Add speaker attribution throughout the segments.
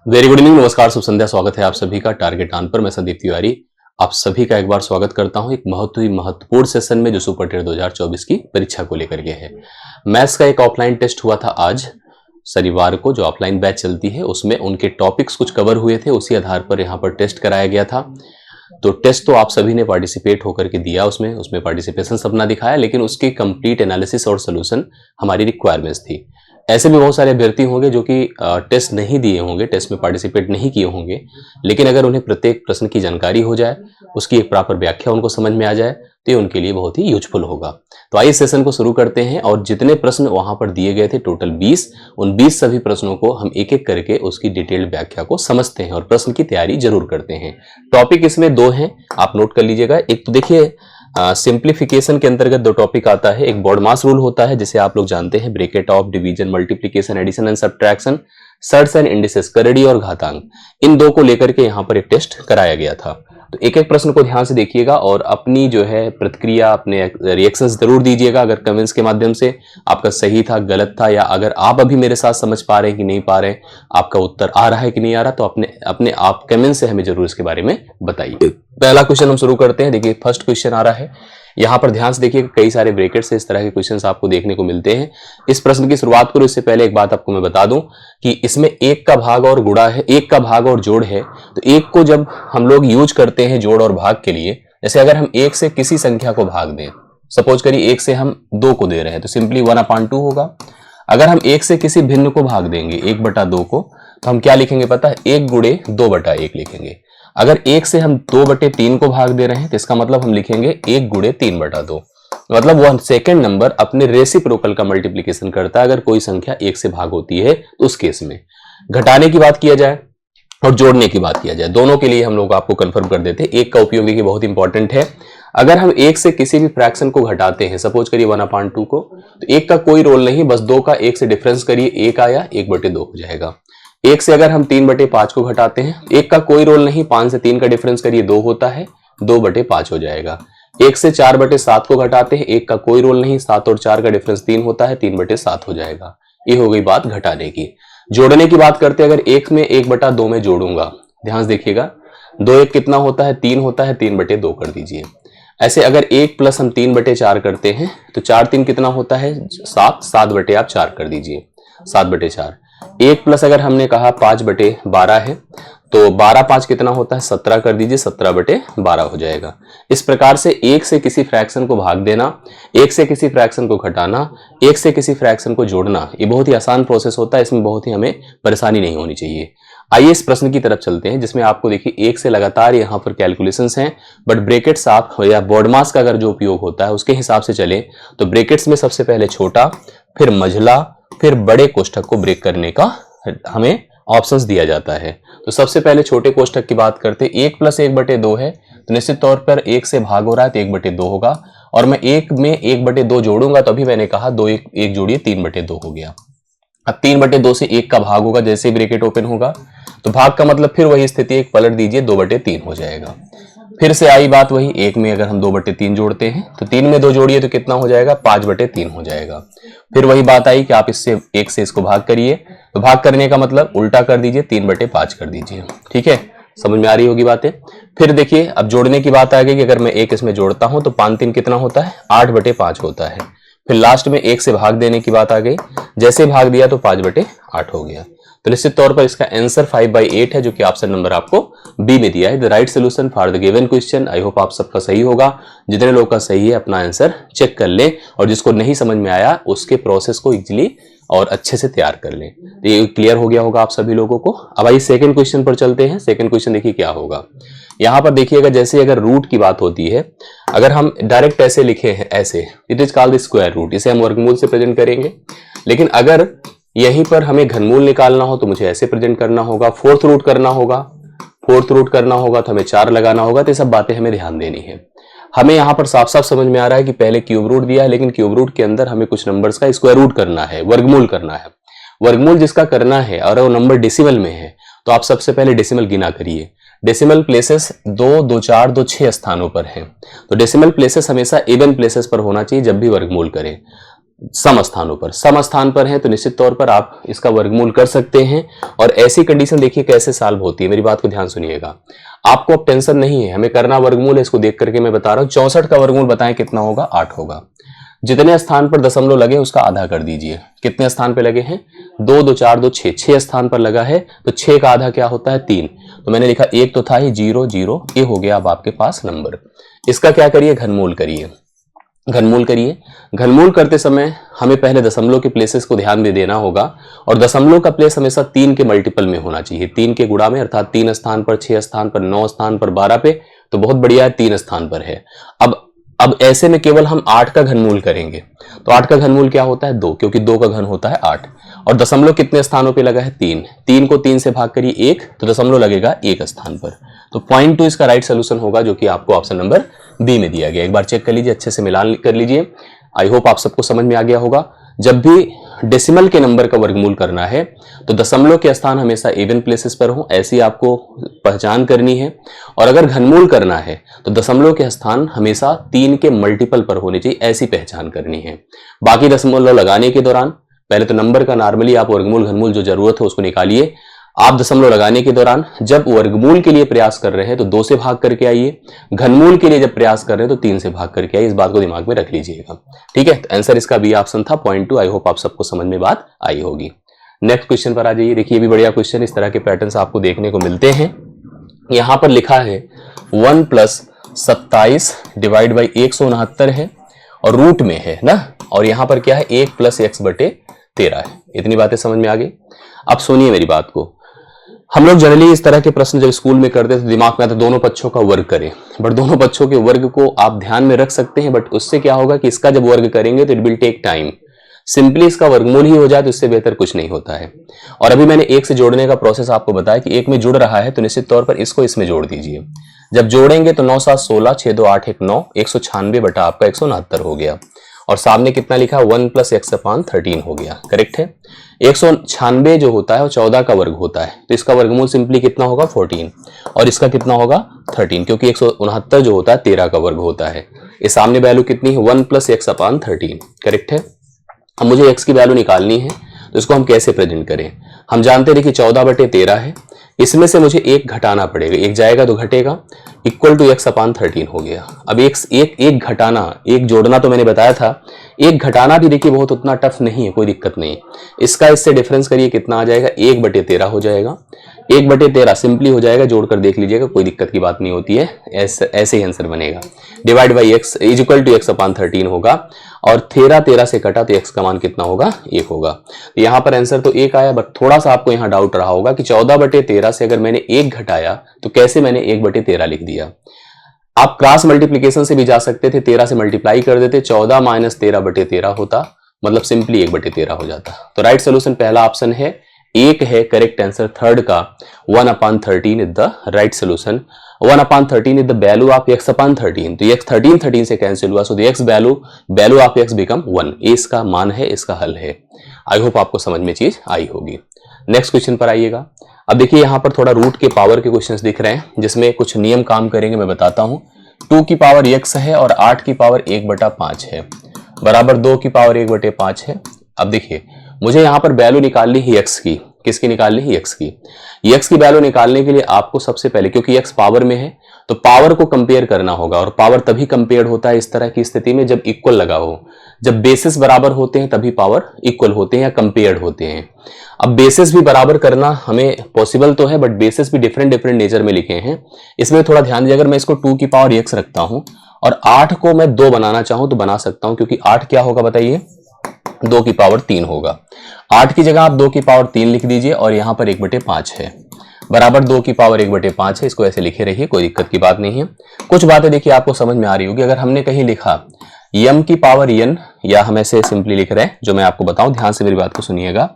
Speaker 1: Very good evening, नमस्कार, शुभ संध्या। स्वागत है आप सभी का टारगेट ऑन पर। मैं संदीप तिवारी आप सभी का एक बार स्वागत करता हूं एक महत्वपूर्ण सेशन में जो सुपर टेट 2024 की परीक्षा को लेकर के है। मैथ्स का एक ऑफलाइन टेस्ट हुआ था आज शनिवार को, जो ऑफलाइन बैच चलती है उसमें उनके टॉपिक्स कुछ कवर हुए थे, उसी आधार पर यहाँ पर टेस्ट कराया गया था। तो टेस्ट तो आप सभी ने पार्टिसिपेट होकर के दिया, उसमें पार्टिसिपेशन अपना दिखाया, लेकिन उसकी कंप्लीट एनालिसिस और सोल्यूशन हमारी रिक्वायरमेंट्स थी। ऐसे भी बहुत सारे अभ्यर्थी होंगे जो कि टेस्ट नहीं दिए होंगे, टेस्ट में पार्टिसिपेट नहीं किए होंगे, लेकिन अगर उन्हें प्रत्येक प्रश्न की जानकारी हो जाए, उसकी एक प्रॉपर व्याख्या उनको समझ में आ जाए, तो ये उनके लिए बहुत ही यूजफुल होगा। तो आइए सेशन को शुरू करते हैं। और जितने प्रश्न वहां पर दिए गए थे टोटल 20, उन 20 सभी प्रश्नों को हम एक एक करके उसकी डिटेल्ड व्याख्या को समझते हैं और प्रश्न की तैयारी जरूर करते हैं। टॉपिक इसमें दो हैं, आप नोट कर लीजिएगा। एक तो देखिए सिंप्लीफिकेशन के अंतर्गत दो टॉपिक आता है। एक बॉड मास रूल होता है जिसे आप लोग जानते हैं, bracket of, division, multiplication, addition and subtraction, surds and indices, करड़ी और घातांक, इन दो को लेकर के यहाँ पर एक टेस्ट कराया गया था। तो एक एक प्रश्न को ध्यान से देखिएगा और अपनी जो है प्रतिक्रिया, अपने रिएक्शंस जरूर दीजिएगा। अगर कमेंट्स के माध्यम से आपका सही था, गलत था, या अगर आप अभी मेरे साथ समझ पा रहे हैं कि नहीं पा रहे, आपका उत्तर आ रहा है कि नहीं आ रहा, तो अपने आप कमेंट से हमें जरूर इसके बारे में बताइए। पहला क्वेश्चन हम शुरू करते हैं। देखिए फर्स्ट क्वेश्चन आ रहा है, यहाँ पर ध्यान से देखिए, कई सारे ब्रैकेट से इस तरह के क्वेश्चंस आपको देखने को मिलते हैं। इस प्रश्न की शुरुआत करूं इससे पहले एक बात आपको मैं बता दूं कि इसमें एक का भाग और गुणा है, एक का भाग और जोड़ है। तो एक को जब हम लोग यूज करते हैं जोड़ और भाग के लिए, जैसे अगर हम एक से किसी संख्या को भाग दें, सपोज करिए एक से हम 2 को दे रहे हैं, तो सिंपली 1/2 होगा। अगर हम एक से किसी भिन्न को भाग देंगे 1/2 को, तो हम क्या लिखेंगे पता है, 1 गुणे 2/1 लिखेंगे। अगर एक से हम 2/3 को भाग दे रहे हैं तो इसका मतलब हम लिखेंगे 1 गुणे 3/2। मतलब वह सेकेंड नंबर अपने रेसिप्रोकल का मल्टीप्लिकेशन करता है अगर कोई संख्या एक से भाग होती है तो उस केस में। घटाने की बात किया जाए और जोड़ने की बात किया जाए, दोनों के लिए हम लोग आपको कंफर्म कर देते हैं। एक का उपयोग देखिए बहुत इंपॉर्टेंट है। अगर हम एक से किसी भी फ्रैक्शन को घटाते हैं, सपोज करिए 1/2 को, तो एक का कोई रोल नहीं, बस 2 का एक से डिफरेंस करिए, एक आया, 1/2 हो जाएगा। एक से अगर हम 3/5 को घटाते हैं, एक का कोई रोल नहीं, 5 से 3 का डिफरेंस करिए, 2 होता है, 2/5 हो जाएगा। एक से 4/7 को घटाते हैं, एक का कोई रोल नहीं, 7 और 4 का डिफरेंस 3 होता है, 3/7 हो जाएगा। ये हो गई बात घटाने की। जोड़ने की बात करते हैं, अगर एक में 1/2 में जोड़ूंगा, ध्यान से देखिएगा, 2 1 कितना होता है, 3 होता है, 3/2 कर दीजिए। ऐसे अगर 1 प्लस हम 3/4 करते हैं तो 4 3 कितना होता है, 7, 7/4 कर दीजिए, 7/4। 1 प्लस अगर हमने कहा 5/12 है, तो 12 5 कितना होता है, 17 कर दीजिए, 17/12 हो जाएगा। इस प्रकार से एक से किसी फ्रैक्शन को भाग देना, एक से किसी फ्रैक्शन को घटाना, एक से किसी फ्रैक्शन को जोड़ना, ये बहुत ही आसान प्रोसेस होता है। इसमें बहुत ही हमें परेशानी नहीं होनी चाहिए। आइए इस प्रश्न की तरफ चलते हैं, जिसमें आपको देखिए एक से लगातार यहाँ पर कैलकुलेशंस हैं, बट ब्रैकेट्स आप या बॉड मास का अगर जो उपयोग होता है उसके हिसाब से चले तो ब्रैकेट्स में सबसे पहले छोटा, फिर मझला, फिर बड़े कोष्ठक को ब्रेक करने का हमें ऑप्शंस दिया जाता है। तो सबसे पहले छोटे कोष्ठक की बात करते हैं। 1 + 1/2 है, तो निश्चित तौर पर 1 से भाग हो रहा है तो 1/2 होगा, और मैं 1 में 1/2 जोड़ूंगा तो अभी मैंने कहा 2 1 जोड़िए, 3/2 हो गया। अब 3/2 से 1 का भाग होगा, जैसे ब्रैकेट ओपन होगा तो भाग का मतलब फिर वही स्थिति, एक पलट दीजिए, 2/3 हो जाएगा। फिर से आई बात वही, 1 में अगर हम 2/3 जोड़ते हैं तो 3 में 2 जोड़िए तो कितना हो जाएगा, 5/3 हो जाएगा। फिर वही बात आई कि आप इससे 1 से इसको भाग करिए, तो भाग करने का मतलब उल्टा कर दीजिए, 3/5 कर दीजिए। ठीक है, समझ में आ रही होगी बातें। फिर देखिए अब जोड़ने की बात आ गई कि अगर मैं 1 इसमें जोड़ता हूं तो 5 3 कितना होता है, 8/5 होता है। फिर लास्ट में 1 से भाग देने की बात आ गई, जैसे भाग दिया तो 5/8 हो गया। तो निश्चित तौर पर इसका आंसर 5/8 है, जो कि ऑप्शन नंबर आपको बी में दिया है, the right solution for the given question. I hope आप सबका सही होगा। जितने लोग का सही है अपना आंसर चेक कर लें, और जिसको नहीं समझ में आया उसके प्रोसेस को इजीली और अच्छे से तैयार कर लें। तो ये क्लियर हो गया होगा आप सभी लोगों को। अब आइए सेकंड क्वेश्चन पर चलते हैं। सेकंड क्वेश्चन देखिए क्या होगा। यहाँ पर देखिएगा, जैसे अगर रूट की बात होती है, अगर हम डायरेक्ट ऐसे लिखे हैं, ऐसे, it is called the square root, इसे हम वर्गमूल से प्रेजेंट करेंगे। लेकिन अगर यहीं पर हमें घनमूल निकालना हो तो मुझे ऐसे प्रेजेंट करना होगा। फोर्थ रूट करना होगा, फोर्थ रूट करना होगा तो हमें 4 लगाना होगा। तो ये सब बातें हमें ध्यान देनी है। हमें यहाँ पर साफ साफ समझ में आ रहा है कि पहले क्यूब रूट दिया है, लेकिन क्यूब रूट के अंदर हमें कुछ नंबर्स का स्क्वायर रूट करना है, वर्गमूल करना है। वर्गमूल जिसका करना है और वो नंबर डेसिमल में है, तो आप सबसे पहले डेसिमल गिना करिए। डेसिमल प्लेसेस 2 2 4 2 6 स्थानों पर हैं, तो डेसिमल प्लेसेस हमेशा इवन प्लेसेस पर होना चाहिए जब भी वर्गमूल करें। सम स्थान पर है तो निश्चित तौर पर आप इसका वर्गमूल कर सकते हैं। और ऐसी कंडीशन देखिए कैसे सॉल्व होती है, मेरी बात को ध्यान सुनिएगा। आपको अब टेंशन नहीं है, हमें करना वर्गमूल है, इसको देख करके मैं बता रहा हूं। 64 का वर्गमूल बताएं कितना होगा, 8 होगा। जितने स्थान पर दशमलव लगे उसका आधा कर दीजिए। कितने स्थान पे लगे हैं, 2 2 4 2 6, 6 स्थान पर लगा है तो 6 का आधा क्या होता है, 3। तो मैंने लिखा एक तो था ही 0 0, ये हो गया अब आपके पास नंबर। इसका क्या करिए, घनमूल करिए। घनमूल करते समय हमें पहले दशमलव के प्लेसेस को ध्यान में देना होगा, और दशमलव का प्लेस हमेशा 3 के मल्टीपल में होना चाहिए, 3 के गुणा में, अर्थात 3 स्थान पर, 6 स्थान पर, 9 स्थान पर, 12 पे, तो बहुत बढ़िया है 3 स्थान पर है। अब ऐसे में केवल हम 8 का घनमूल करेंगे, तो 8 का घनमूल क्या होता है, 2, क्योंकि 2 का घन होता है 8। और दशमलव कितने स्थानों पे लगा है, 3। 3 को 3 से भाग करिए 1, तो दशमलव लगेगा 1 स्थान पर। तो 0.2 इसका राइट सोल्यूशन होगा, जो कि आपको ऑप्शन नंबर बी में दिया गया। एक बार चेक कर लीजिए, अच्छे से मिलान कर लीजिए। आई होप आप सबको समझ में आ गया होगा। जब भी डेसिमल के नंबर का वर्गमूल करना है तो दशमलव के स्थान हमेशा इवन प्लेसेस पर हो, ऐसी आपको पहचान करनी है। और अगर घनमूल करना है तो दशमलव के स्थान हमेशा 3 के मल्टीपल पर होने चाहिए, ऐसी पहचान करनी है। बाकी दशमलव लगाने के दौरान पहले तो नंबर का नॉर्मली आप वर्गमूल घनमूल जो जरूरत है उसको निकालिए। आप दशमलव लगाने के दौरान जब वर्गमूल के लिए प्रयास कर रहे हैं तो 2 से भाग करके आइए, घनमूल के लिए जब प्रयास कर रहे हैं तो 3 से भाग करके आइए। इस बात को दिमाग में रख लीजिएगा, ठीक है। तो आंसर इसका बी ऑप्शन था, 0.2। आई होप आप सबको समझ में बात आई होगी। नेक्स्ट क्वेश्चन पर आ जाइए। देखिए ये भी बढ़िया क्वेश्चन, इस तरह के पैटर्न्स आपको देखने को मिलते हैं। यहां पर लिखा है 1 + 27 डिवाइड बाई 169 है और रूट में है ना, और यहां पर क्या है, 1 + x/13 है। इतनी बातें समझ में आ गई। अब सुनिए मेरी बात को। हम लोग जनरली इस तरह के प्रश्न जब स्कूल में करते थे दिमाग में आता दोनों पक्षों का वर्ग करें, बट दोनों पक्षों के वर्ग को आप ध्यान में रख सकते हैं, बट उससे क्या होगा कि इसका जब वर्ग करेंगे तो it will take time. Simply इसका वर्गमूल ही हो जाए तो इससे बेहतर कुछ नहीं होता है। और अभी मैंने 1 से जोड़ने का प्रोसेस आपको बताया कि 1 में जुड़ रहा है तो निश्चित तौर पर इसको इसमें जोड़ दीजिए। जब जोड़ेंगे तो 9 7 16, 6 2 8 1 9, 196 बटा आपका 169 हो गया। और सामने कितना लिखा है, 1 + x/13 हो गया, करेक्ट है। 196 जो होता है वो 14 का वर्ग होता है, तो इसका वर्गमूल सिंपली कितना होगा, 14। और इसका कितना होगा, 13, क्योंकि 169 जो होता है 13 का वर्ग होता है। इस सामने वैल्यू कितनी है, 1 + x/13, करेक्ट है। अब मुझे x की वैल्यू निकालनी है, तो इसको हम कैसे प्रेजेंट करें। हम जानते हैं कि 14/13 है, इसमें से मुझे 1 घटाना पड़ेगा, 1 जाएगा तो घटेगा, इक्वल टू x/13 हो गया। अब एक घटाना, एक जोड़ना तो मैंने बताया था, एक घटाना भी देखिए बहुत उतना टफ नहीं है, कोई दिक्कत नहीं। इसका इससे डिफरेंस करिए कितना आ जाएगा, 1/13 हो जाएगा। 1/13 सिंपली हो जाएगा, जोड़कर देख लीजिएगा, कोई दिक्कत की बात नहीं होती है, ऐसे ही आंसर बनेगा। Divide by x is equal to x/13 होगा, और 13 से कटा तो x का मान कितना होगा, 1 होगा। तो यहाँ पर आंसर तो 1 आया, बट थोड़ा सा आपको यहाँ डाउट रहा होगा कि 14/13 से अगर मैंने 1 घटाया तो कैसे मैंने 1/13 लिख दिया। आप क्रॉस मल्टीप्लीकेशन से भी जा सकते थे, 13 से मल्टीप्लाई कर देते, 14 - 13/13 होता, मतलब सिंपली 1/13 हो जाता। तो राइट सोल्यूशन पहला ऑप्शन है, 1 है करेक्ट आंसर। थर्ड का 1/13 is the right solution. 1/13 is the value of x/13, तो x 13 से कैंसिल हुआ, so the x value of x become 1। इसका मान है, इसका हल है। आई होप आपको समझ में चीज आई होगी। नेक्स्ट क्वेश्चन पर आइएगा। अब देखिए यहाँ पर थोड़ा रूट के पावर के क्वेश्चंस दिख रहे हैं, जिसमें कुछ नियम काम करेंगे, मैं बताता हूँ। 2 की पावर x है और 8 की पावर 1/5 है, बराबर 2 की पावर 1/5 है। अब देखिए मुझे यहाँ पर वैल्यू निकालनी है x की, किसकी निकालनी है, x की। x की वैल्यू निकालने के लिए आपको सबसे पहले, क्योंकि x पावर में है तो पावर को कंपेयर करना होगा, और पावर तभी कंपेयर होता है इस तरह की स्थिति में जब इक्वल लगा हो। जब बेसिस बराबर होते हैं तभी पावर इक्वल होते हैं या कंपेयर्ड होते हैं। अब बेसिस भी बराबर करना हमें पॉसिबल तो है, बट बेसिस भी डिफरेंट नेचर में लिखे हैं। इसमें थोड़ा ध्यान दीजिए, अगर मैं इसको 2 की पावर x रखता हूं और 8 को मैं 2 बनाना चाहूं तो बना सकता हूं, क्योंकि 8 क्या होगा बताइए, 2 की पावर 3 होगा। 8 की जगह आप 2 की पावर 3 लिख दीजिए, और यहां पर 1/5 है, बराबर 2 की पावर 1/5 है। इसको ऐसे लिखे रहिए, कोई दिक्कत की बात नहीं है। कुछ बातें देखिए आपको समझ में आ रही होगी। अगर हमने कहीं लिखा m की पावर n, या हम ऐसे सिंपली लिख रहे हैं, जो मैं आपको बताऊं, ध्यान से मेरी बात को सुनिएगा।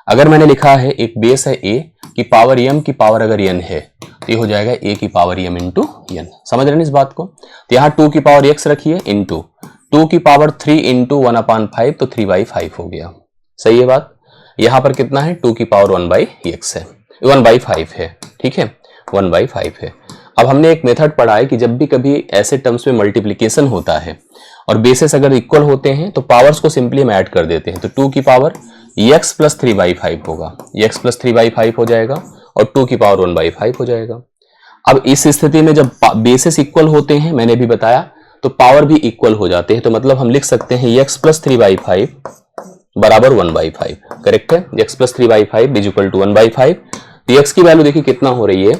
Speaker 1: अगर मैंने लिखा है एक बेस है a की पावर m की पावर अगर n है, तो ये हो जाएगा a की पावर m इंटू n। समझ रहे हैं इस बात को। तो यहाँ 2 की पावर x रखिए, इंटू 2 की पावर 3 इंटू 1/5, तो 3/5 हो गया। सही है बात। यहाँ पर कितना है, 2 की पावर 1/x है, 1/5 है, ठीक है, 1/5 है। अब हमने एक मेथड पढ़ा है कि जब भी कभी ऐसे टर्म्स में मल्टीप्लिकेशन होता है और बेसेस अगर इक्वल होते हैं तो पावर्स को सिंपली हम ऐड कर देते हैं। तो 2 की पावर x प्लस 3/5 होगा, x प्लस 3/5 हो जाएगा और 2 की पावर 1/5 हो जाएगा। अब इस स्थिति में जब बेसेस इक्वल होते हैं, मैंने भी बताया, तो पावर भी इक्वल हो जाते हैं। तो मतलब हम लिख सकते हैं x प्लस 3/5 बराबर 1/5। करेक्ट है, x plus 3/5 is equal to 1/5। तो x की वैल्यू देखिए कितना हो रही है,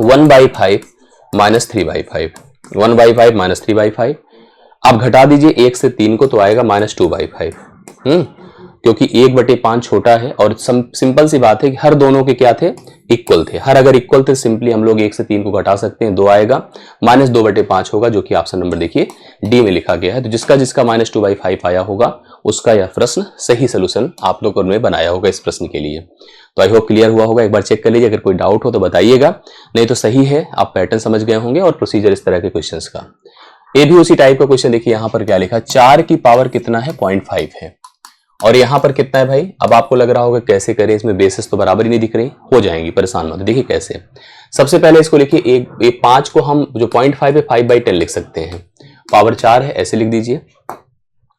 Speaker 1: 1/5 माइनस 3/5, 1/5 माइनस 3/5। आप घटा दीजिए 1 से 3 को तो आएगा -2/5। क्योंकि 1/5 छोटा है और सिंपल सी बात है कि हर दोनों के क्या थे, इक्वल थे। हर अगर इक्वल थे सिंपली हम लोग 1 से 3 को घटा सकते हैं, 2 आएगा, -2/5 होगा, जो कि ऑप्शन नंबर देखिए डी में लिखा गया है। तो जिसका जिसका -2/5 आया होगा उसका यह प्रश्न सही सोल्यूशन आप लोगों ने बनाया होगा इस प्रश्न के लिए। तो आई होप क्लियर हुआ होगा। एक बार चेक कर लीजिए, अगर कोई डाउट हो तो बताइएगा, नहीं तो सही है, आप पैटर्न समझ गए होंगे और प्रोसीजर इस तरह के क्वेश्चंस का। ये भी उसी टाइप का क्वेश्चन देखिए, यहाँ पर क्या लिखा, 4 की पावर कितना है, 0.5 है, और यहाँ पर कितना है भाई। अब आपको लग रहा होगा कैसे करें, इसमें बेसिस तो बराबर ही नहीं दिख रही, हो जाएंगी, परेशान मत। देखिए कैसे, सबसे पहले इसको लिखिए, एक 5 को हम जो 0.5 है 5/10 लिख सकते हैं, पावर 4 है, ऐसे लिख दीजिए,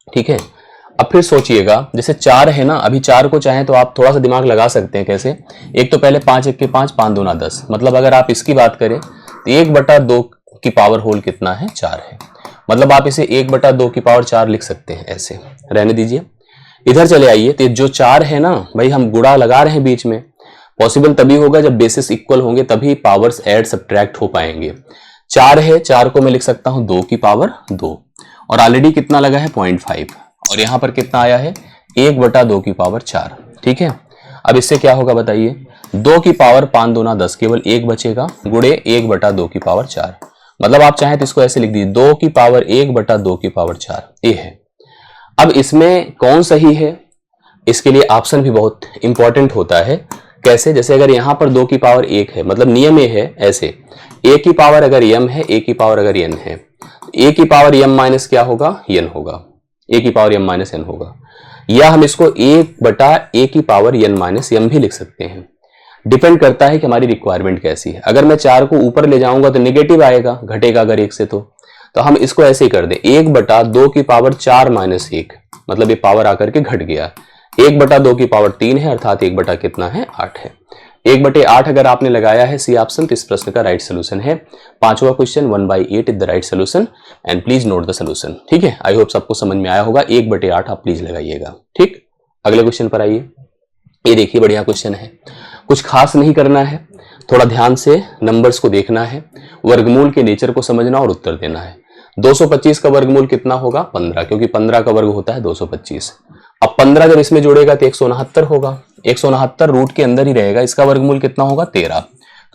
Speaker 1: ठीक है। अब फिर सोचिएगा, जैसे 4 है ना, अभी 4 को चाहें तो आप थोड़ा सा दिमाग लगा सकते हैं। कैसे, एक तो पहले 5 1 के 5, 5 दूना 10, मतलब अगर आप इसकी बात करें तो 1/2 की पावर होल कितना है, 4 है, मतलब आप इसे 1/2 की पावर 4 लिख सकते हैं, ऐसे रहने दीजिए। इधर चले आइए, तो जो 4 है ना भाई, हम गुणा लगा रहे हैं बीच में, पॉसिबल तभी होगा जब बेसिस इक्वल होंगे, तभी पावर्स ऐड सब्ट्रैक्ट हो पाएंगे। 4 है, 4 को मैं लिख सकता हूं 2 की पावर 2, और ऑलरेडी कितना लगा है, 0.5, और यहां पर कितना आया है, 1/2 की पावर 4, ठीक है। अब इससे क्या होगा बताइए, 2 की पावर 5 दूना 10, केवल 1 बचेगा, गुणे 1/2 की पावर 4, मतलब आप चाहें तो इसको ऐसे लिख दीजिए, 2 की पावर 1/2 की पावर 4, ये है। अब इसमें कौन सही है, इसके लिए ऑप्शन भी बहुत इंपॉर्टेंट होता है। कैसे, जैसे अगर यहां पर 2 की पावर 1 है, मतलब नियम ये है ऐसे, a की पावर अगर m है, a की पावर अगर n है, a की पावर m माइनस क्या होगा, n होगा, a की पावर m माइनस n होगा, या हम इसको 1/a की पावर n माइनस m भी लिख सकते हैं। डिपेंड करता है कि हमारी रिक्वायरमेंट कैसी है। अगर मैं 4 को ऊपर ले जाऊंगा तो नेगेटिव आएगा, घटेगा अगर 1 से, तो हम इसको ऐसे ही कर दें, 1/2 की पावर 4 माइनस 1, मतलब ये पावर आकर के घट गया। 1/2 की पावर 3 है, अर्थात 1 कितना है, 8 है। 1/8 अगर आपने लगाया है सी ऑप्शन, तो इस प्रश्न का राइट सोल्यूशन है। पांचवा question 1/8 is the right solution, and please note the solution, ठीक है। आई होप सबको समझ में आया होगा, 1/8 आप प्लीज लगाइएगा, ठीक। अगले क्वेश्चन पर आइए, ये देखिए बढ़िया क्वेश्चन है, कुछ खास नहीं करना है, थोड़ा ध्यान से नंबर्स को देखना है, वर्गमूल के नेचर को समझना और उत्तर देना है। 225 का वर्गमूल कितना होगा, 15, क्योंकि 15 का वर्ग होता है 225। अब 15 जब इसमें जुड़ेगा तो 169 होगा, 169 रूट के अंदर ही रहेगा, इसका वर्गमूल कितना होगा, 13,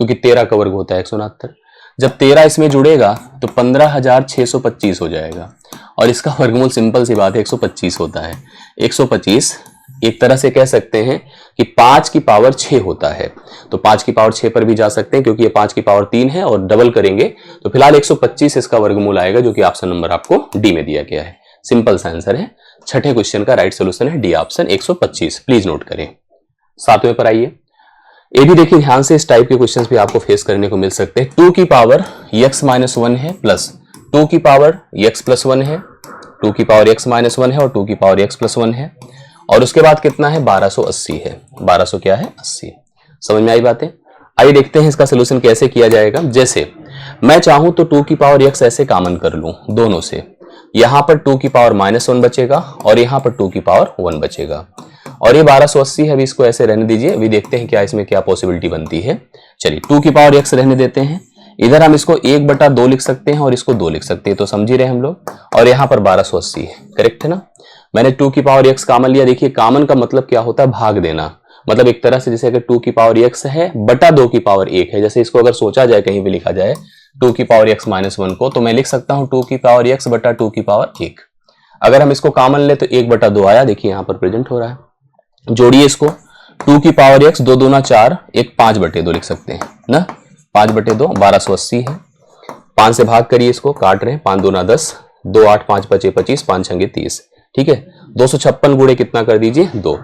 Speaker 1: क्योंकि 13 का वर्ग होता है 169। जब 13 इसमें जुड़ेगा तो 15,625 हो जाएगा, और इसका वर्गमूल सिंपल सी बात है 125 होता है। 125 एक तरह से कह सकते हैं कि 5 की पावर 6 होता है, तो 5 की पावर 6 पर भी जा सकते हैं, क्योंकि ये 5 की पावर 3 है, और डबल करेंगे तो फिलहाल 125 इसका वर्गमूल आएगा, जो कि ऑप्शन नंबर आपको डी में दिया गया है। सिंपल सा आंसर है, छठे क्वेश्चन का राइट सोल्यूशन है डी ऑप्शन 125, प्लीज नोट करें। सातवें पर आइए, ये भी देखिए ध्यान से, इस टाइप के क्वेश्चंस भी आपको फेस करने को मिल सकते हैं। 2 की पावर x माइनस 1 है, प्लस 2 की पावर x प्लस 1 है, 2 की पावर x माइनस 1 है, और 2 की पावर x प्लस 1 है, और उसके बाद कितना है, 1280 है। 1200 क्या है, 80। समझ में आई बातें। आइए देखते हैं इसका सोल्यूशन कैसे किया जाएगा। जैसे मैं चाहूं तो 2 की पावर x ऐसे कॉमन कर लूं दोनों से, यहां पर 2 की पावर -1 बचेगा, और यहां पर 2 की पावर 1 बचेगा, और ये 1280 है। अभी इसको ऐसे रहने दीजिए, अभी देखते हैं क्या इसमें क्या पॉसिबिलिटी बनती है। चलिए 2 की पावर x रहने देते हैं, इधर हम इसको 1/2 लिख सकते हैं, और इसको 2 लिख सकते हैं, तो समझ ही रहे हम लोग, और यहाँ पर 1280 है, करेक्ट है ना। मैंने 2 की पावर x कॉमन लिया। देखिए कॉमन का मतलब क्या होता है, भाग देना, मतलब एक तरह से जैसे अगर 2 की पावर x है बटा 2 की पावर 1 है, जैसे इसको अगर सोचा जाए, कहीं भी लिखा जाए 2 की पावर x माइनस 1 को, तो मैं लिख सकता हूं 2 की पावर x बटा 2 की पावर 1। अगर हम इसको कॉमन ले तो 1/2 आया, देखिए यहां पर प्रेजेंट हो रहा है। जोड़िए इसको, 2 की पावर x 2 दूना 4, एक 5/2 लिख सकते हैं ना, 5/2 1280 है। 5 से भाग करिए इसको, काट रहे हैं, 5 दूना 10, 2 8 5 बचे 25, 5 छंगे 30, ठीक है। 256 गुणे कितना कर दीजिए, 2।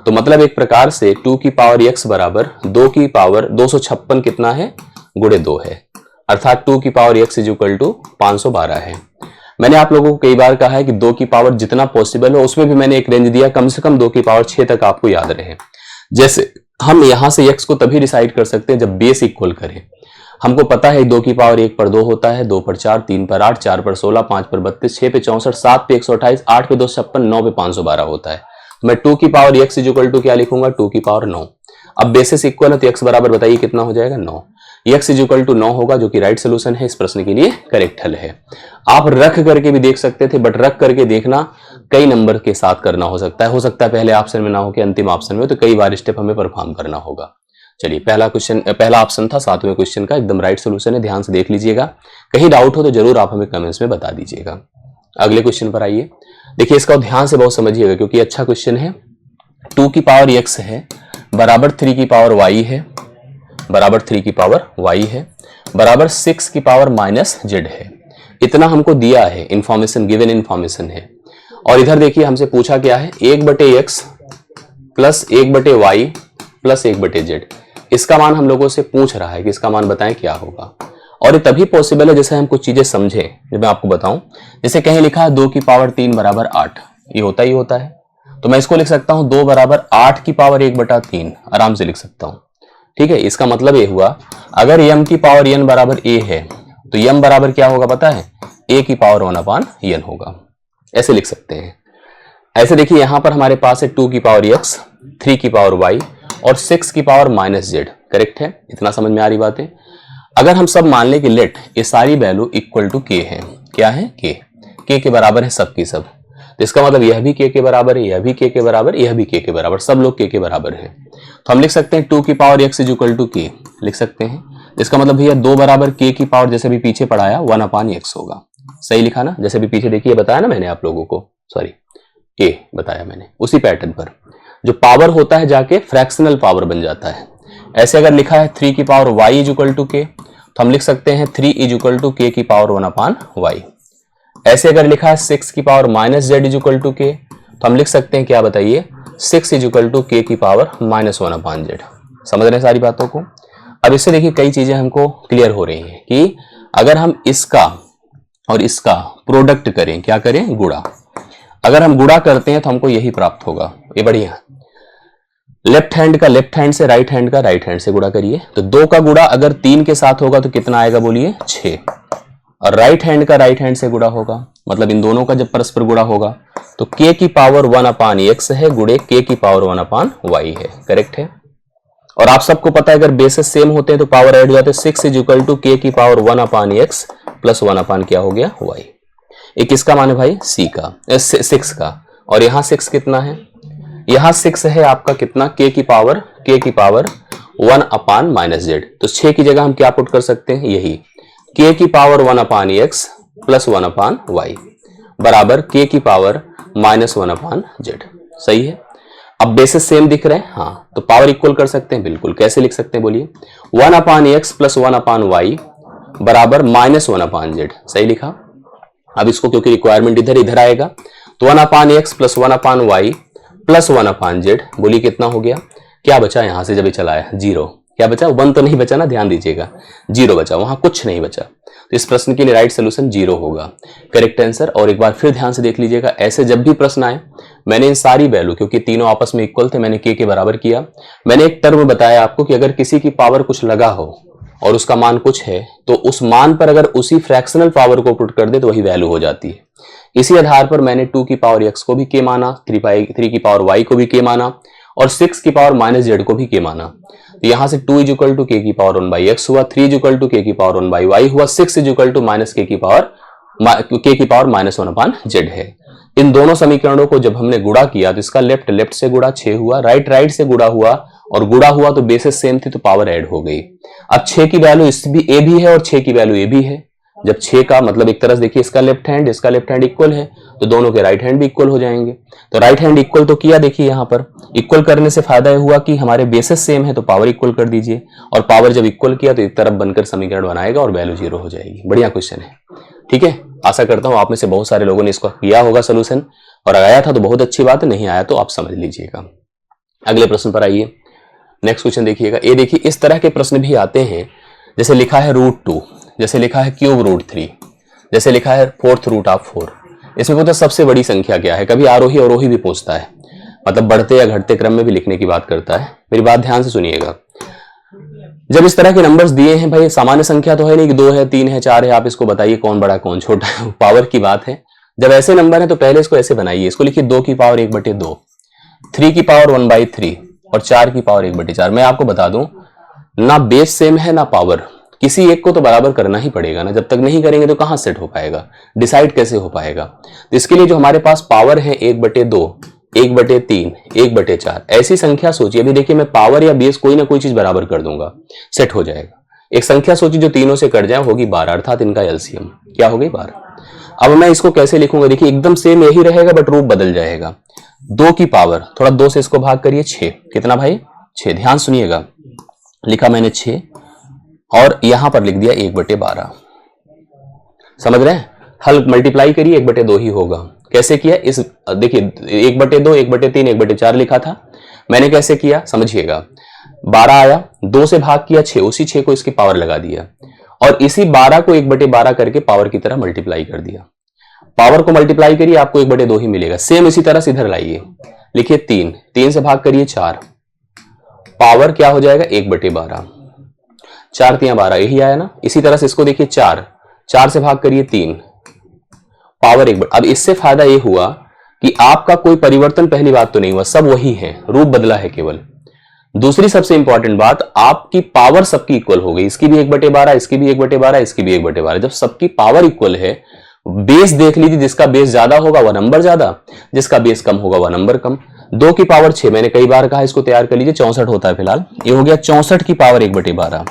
Speaker 1: तो मतलब एक प्रकार से 2 की पावर x बराबर 2 की पावर 256 कितना है, गुणे 2 है। अर्थात 2 की power x is equal to 512 है। मैंने आप लोगों को कई बार कहा है कि 2 की पावर जितना पॉसिबल हो उसमें भी मैंने एक रेंज दिया, कम से कम 2 की पावर 6 तक आपको याद रहे। जैसे हम यहां से x को तभी डिसाइड कर सकते हैं जब बेस इक्वल करें। हमको पता है 2 की पावर 1 पर 2 होता है, 2 पर 4, 3 पर 8, 4 पर 16, 5 पर 32, 6 पे 64, 7 पे 128, 8 पे 256, 9 पे 512 होता है। तो मैं 2 की power x is equal to क्या लिखूंगा, 2 की पावर 9। अब बेसिस इक्वल है तो x बराबर बताइए कितना हो जाएगा, 9। x इज इक्वल टू 9 होगा, जो कि राइट सोल्यूशन है, इस प्रश्न के लिए करेक्ट हल है। आप रख करके भी देख सकते थे, बट रख करके देखना कई नंबर के साथ करना हो सकता है पहले ऑप्शन में ना हो के अंतिम ऑप्शन में, तो कई बार स्टेप हमें परफॉर्म करना होगा। चलिए पहला ऑप्शन था 7वें क्वेश्चन का, एकदम राइट सोल्यूशन है, ध्यान से देख लीजिएगा। कहीं डाउट हो तो जरूर आप हमें कमेंट्स में बता दीजिएगा। अगले क्वेश्चन पर आइए। देखिए इसका ध्यान से बहुत समझिएगा क्योंकि अच्छा क्वेश्चन है। 2 की पावर x है बराबर 3 की पावर y है, बराबर 3 की पावर y है, बराबर 6 की पावर माइनस z है। इतना हमको दिया है, इंफॉर्मेशन गिवन इंफॉर्मेशन है। और इधर देखिए हमसे पूछा क्या है, 1/x plus 1/y plus 1/z। इसका मान हम लोगों से पूछ रहा है कि इसका मान बताएं क्या होगा। और ये तभी पॉसिबल है जैसे हम कुछ चीजें समझे, जब मैं आपको बताऊं। जैसे कहीं लिखा है 2 की पावर 3 बराबर 8, ये होता ही होता है, तो मैं इसको लिख सकता हूं 2 बराबर 8 की पावर 1/3, आराम से लिख सकता हूं। ठीक है, इसका मतलब ये हुआ अगर m की पावर n बराबर a है तो m बराबर क्या होगा पता है, a की पावर 1/n होगा। ऐसे लिख सकते हैं। ऐसे देखिए यहां पर हमारे पास है 2 की पावर x, 3 की पावर y और 6 की पावर माइनस z। करेक्ट है, इतना समझ में आ रही बात है। अगर हम सब मान लें कि लेट ये सारी वैल्यू इक्वल टू k है, क्या है, k के बराबर है सब की सब, तो इसका मतलब यह भी k के बराबर है, यह भी k के बराबर, यह भी k के बराबर, सब लोग k के बराबर है। तो हम लिख सकते हैं 2 की power x is equal to k लिख सकते हैं। इसका मतलब भैया 2 बराबर k की पावर, जैसे भी पीछे पढ़ाया, 1/x होगा। सही लिखा ना, जैसे भी पीछे देखिए बताया ना मैंने आप लोगों को, सॉरी a बताया मैंने, उसी पैटर्न पर जो पावर होता है जाके फ्रैक्शनल पावर बन जाता है। ऐसे अगर लिखा है 3 की power y is equal to k तो हम लिख सकते हैं 3 इज इक्वल टू k की पावर 1/y। ऐसे अगर लिखा है 6 की power minus z is equal to k तो हम लिख सकते हैं क्या बताइए, 6 इज इक्वल टू k की पावर -1/z। समझ रहे हैं सारी बातों को। अब इससे देखिए कई चीजें हमको क्लियर हो रही हैं कि अगर हम इसका और इसका प्रोडक्ट करें, क्या करें, गुणा। अगर हम गुणा करते हैं तो हमको यही प्राप्त होगा, ये बढ़िया। लेफ्ट हैंड का लेफ्ट हैंड से, राइट हैंड का राइट हैंड से गुणा करिए, तो 2 का गुणा अगर 3 के साथ होगा तो कितना आएगा बोलिए, 6। और राइट हैंड का राइट हैंड से गुणा होगा, मतलब इन दोनों का जब परस्पर गुणा होगा तो k की पावर 1/x है गुणे k की पावर 1/y है। करेक्ट है। और आप सबको पता है अगर बेसिस सेम होते हैं तो पावर ऐड हो जाते हैं। 6 इज इक्वल टू k की पावर 1/x प्लस 1/ क्या हो गया, y। एक किसका मान है भाई, c का, 6 का। और यहाँ 6 कितना है, यहाँ 6 है आपका कितना, k की पावर 1/-z। तो 6 की जगह हम क्या पुट कर सकते हैं, यही k की पावर 1/x प्लस 1/y बराबर k की पावर -1/z। सही है। अब बेसिस सेम दिख रहे हैं, हाँ, तो पावर इक्वल कर सकते हैं, बिल्कुल। कैसे लिख सकते हैं बोलिए, 1/x प्लस 1/y बराबर -1/z। सही लिखा। अब इसको क्योंकि रिक्वायरमेंट इधर आएगा तो 1/x plus 1/y plus 1/z, बोलिए कितना हो गया, क्या बचा यहां से जब ये चलाया, 0। क्या बचा, 1 तो नहीं बचा ना, ध्यान दीजिएगा, 0 बचा, वहां कुछ नहीं बचा। तो इस प्रश्न के लिए राइट सोल्यूशन 0 होगा, करेक्ट आंसर। और एक बार फिर ध्यान से देख लीजिएगा, ऐसे जब भी प्रश्न आए, मैंने इन सारी वैल्यू, क्योंकि तीनों आपस में इक्वल थे, मैंने k के बराबर किया। मैंने एक टर्म बताया आपको कि अगर किसी की पावर कुछ लगा हो और उसका मान कुछ है तो उस मान पर अगर उसी फ्रैक्शनल पावर को पुट कर दे तो वही वैल्यू हो जाती है। इसी आधार पर मैंने 2 की पावर x को भी k माना, 3 की पावर y को भी k माना और 6 की पावर -z को भी k माना। तो यहां से 2 इज इक्वल टू k की पावर 1/x हुआ, 3 इज इक्वल टू k की पावर 1/y हुआ, 6 इज इक्वल टू -k की पावर -1/z है। इन दोनों समीकरणों को जब हमने गुणा किया तो इसका लेफ्ट से गुणा 6 हुआ, राइट से गुणा हुआ, और गुणा हुआ तो बेसिस सेम थी तो पावर ऐड हो गई। अब 6 की वैल्यू इस भी a भी है और 6 की वैल्यू a भी है। जब 6 का मतलब एक तरह से देखिए इसका लेफ्ट हैंड इक्वल है तो दोनों के राइट हैंड भी इक्वल हो जाएंगे। तो राइट हैंड इक्वल तो किया, देखिए यहाँ पर इक्वल करने से फायदा यह हुआ कि हमारे बेसिस सेम है तो पावर इक्वल कर दीजिए, और पावर जब इक्वल किया तो एक तरफ बनकर समीकरण बनाएगा और वैल्यू 0 हो जाएगी। बढ़िया क्वेश्चन है, ठीक है। आशा करता हूं आप में से बहुत सारे लोगों ने इसको किया होगा सोल्यूशन, और आया था तो बहुत अच्छी बात है, नहीं आया तो आप समझ लीजिएगा। अगले प्रश्न पर आइए। नेक्स्ट क्वेश्चन देखिएगा। ये देखिए इस तरह के प्रश्न भी आते हैं, जैसे लिखा है √2, जैसे लिखा है क्यूब रूट 3, जैसे लिखा है फोर्थ रूट ऑफ 4। इसमें पूछता सबसे बड़ी संख्या क्या है, कभी आरोही अवरोही भी पूछता है, मतलब बढ़ते या घटते क्रम में भी लिखने की बात करता है। मेरी बात ध्यान से सुनिएगा। जब इस तरह के नंबर्स दिए हैं भाई, सामान्य संख्या तो है नहीं कि 2 है 3 है 4 है, आप इसको बताइए कौन बड़ा कौन छोटा है, पावर की बात है। जब ऐसे नंबर है तो पहले इसको ऐसे बनाइए, इसको लिखिए 2 की पावर 1/2, 3 की पावर 1/3 और 4 की पावर 1/4। मैं आपको बता दूं ना बेस सेम है ना पावर, किसी एक को तो बराबर करना ही पड़ेगा ना, जब तक नहीं करेंगे तो कहां सेट हो पाएगा, डिसाइड कैसे हो पाएगा। तो इसके लिए जो हमारे पास पावर है 1/2, 1/3, 1/4, ऐसी संख्या सोचिए। अभी देखिए मैं पावर या बेस कोई ना कोई चीज बराबर कर दूंगा, सेट हो जाएगा। एक संख्या सोचिए जो तीनों से कट जाए, होगी 12, अर्थात इनका एलसीएम क्या हो गई 12। अब मैं इसको कैसे लिखूंगा, देखिए एकदम सेम यही रहेगा बट रूप बदल जाएगा। 2 की पावर, थोड़ा 2 से इसको भाग करिए 6, कितना भाई 6। ध्यान सुनिएगा, लिखा मैंने 6 और यहां पर लिख दिया 1/12। समझ रहे हैं, हल मल्टीप्लाई करिए 1/2 ही होगा। कैसे किया, इस देखिए 1/2, 1/3, 1/4 लिखा था, मैंने कैसे किया समझिएगा। 12 आया, 2 से भाग किया 6, उसी 6 को इसकी पावर लगा दिया और इसी 12 को 1/12 करके पावर की तरह मल्टीप्लाई कर दिया। पावर को मल्टीप्लाई करिए आपको 1/2 ही मिलेगा। सेम इसी तरह से इधर लाइए, लिखिए 3, 3 से भाग करिए 4, पावर क्या हो जाएगा 1/12, 4 3 12, यही आया ना। इसी तरह से इसको देखिए 4, 4 से भाग करिए 3, पावर 1। अब इससे फायदा ये हुआ कि आपका कोई परिवर्तन पहली बात तो नहीं हुआ, सब वही है, रूप बदला है केवल। दूसरी सबसे इंपॉर्टेंट बात, आपकी पावर सबकी इक्वल हो गई, इसकी भी 1/12, इसकी भी 1/12, इसकी भी 1/12। जब सबकी पावर इक्वल है, बेस देख लीजिए, जिसका बेस ज्यादा होगा वह नंबर ज्यादा, जिसका बेस कम होगा वह नंबर कम। 2 की पावर 6, मैंने कई बार कहा इसको तैयार कर लीजिए, 64 होता है फिलहाल, ये हो गया 64 की पावर 1/12।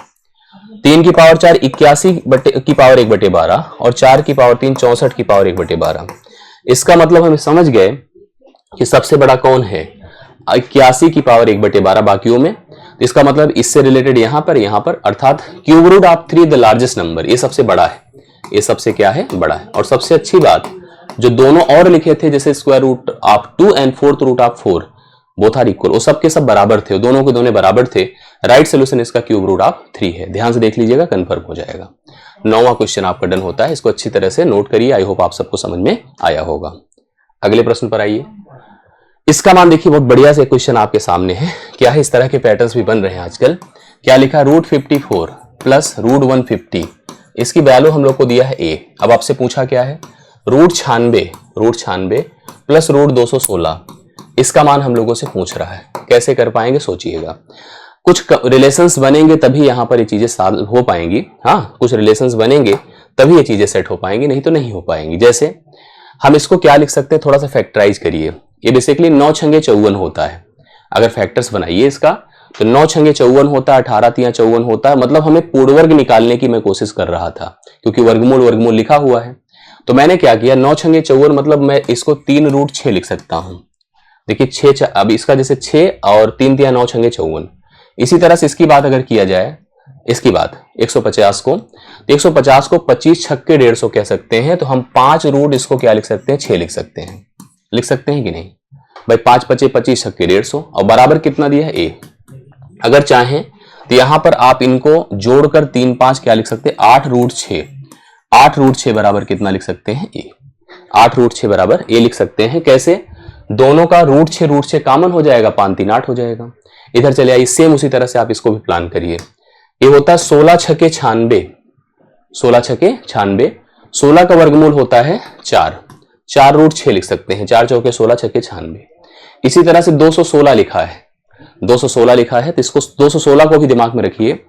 Speaker 1: 3 की पावर 4, 81 की पावर 1/12 और 4 की पावर 3, 64 की पावर 1/12। इसका मतलब हम समझ गए कि सबसे बड़ा कौन है, 81 की पावर 1/12 बाकियों में। तो इसका मतलब इससे रिलेटेड यहां पर अर्थात cube root of 3 the largest number, ये सबसे बड़ा है, ये सबसे क्या है बड़ा है। और सबसे अच्छी बात, जो दोनों और लिखे थे जैसे square root of 2 and fourth root of 4, both are equal, वो सब के सब बराबर थे, दोनों के दोनों बराबर थे। राइट सोल्यूशन इसका क्यूब रूट ऑफ 3 है। ध्यान से देख लीजिएगा, कंफर्म हो जाएगा। 9वां क्वेश्चन आपका डन होता है, इसको अच्छी तरह से नोट करिए, आई होप आप सबको समझ में आया होगा। अगले प्रश्न पर आइए। इसका मान देखिए, बहुत बढ़िया से क्वेश्चन आपके सामने है। क्या है, इस तरह के पैटर्न्स भी बन रहे हैं आजकल। क्या लिखा, √54 प्लस √150, इसकी वैल्यू हम लोग को दिया है a। अब आपसे पूछा क्या है, √96 प्लस √216, इसका मान हम लोगों से पूछ रहा है। कैसे कर पाएंगे सोचिएगा, कुछ रिलेशंस बनेंगे तभी यहां पर ये चीजें सॉल्व हो पाएंगी। हाँ, कुछ रिलेशंस बनेंगे तभी ये चीजें सेट हो पाएंगी, नहीं तो नहीं हो पाएंगी। जैसे हम इसको क्या लिख सकते हैं, थोड़ा सा फैक्टराइज करिए। ये बेसिकली 9 छंगे 54 होता है। अगर फैक्टर्स बनाइए इसका तो 9 छंगे 54 होता है, 18 तिया 54 होता है। मतलब हमें पूर्ण वर्ग निकालने की मैं कोशिश कर रहा था, क्योंकि वर्गमूल लिखा हुआ है। तो मैंने क्या किया, 9 छंगे 54 मतलब मैं इसको 3√6 लिख सकता हूं। देखिए 6, अब इसका जैसे 6 और 3 तिया 9 छंगे 54। इसी तरह से इसकी बात अगर किया जाए, इसकी बात 150 को, तो 150 को 25 छक्के 150 कह सकते हैं। तो हम 5 रूट इसको क्या लिख सकते हैं, 6 लिख सकते हैं। लिख सकते हैं कि नहीं भाई, 5 5 25 छक्के 150 और बराबर कितना दिया है a। अगर चाहें तो यहां पर आप इनको जोड़कर 3 5 क्या लिख सकते हैं, 8√6। 8√6 बराबर कितना लिख सकते हैं a। 8√6 बराबर a लिख सकते हैं। कैसे, दोनों का √6 कॉमन हो जाएगा, 5 3 8 हो जाएगा। इधर चले आइए, सेम उसी तरह से आप इसको भी प्लान करिए। ये होता है 16 छक्के 96, 16 छक्के 96। 16 का वर्गमूल होता है 4, 4√6 लिख सकते हैं। 4 चौके 16 छक्के 96। इसी तरह से 216 लिखा है, 216 लिखा है, तो इसको 216 को भी दिमाग में रखिए।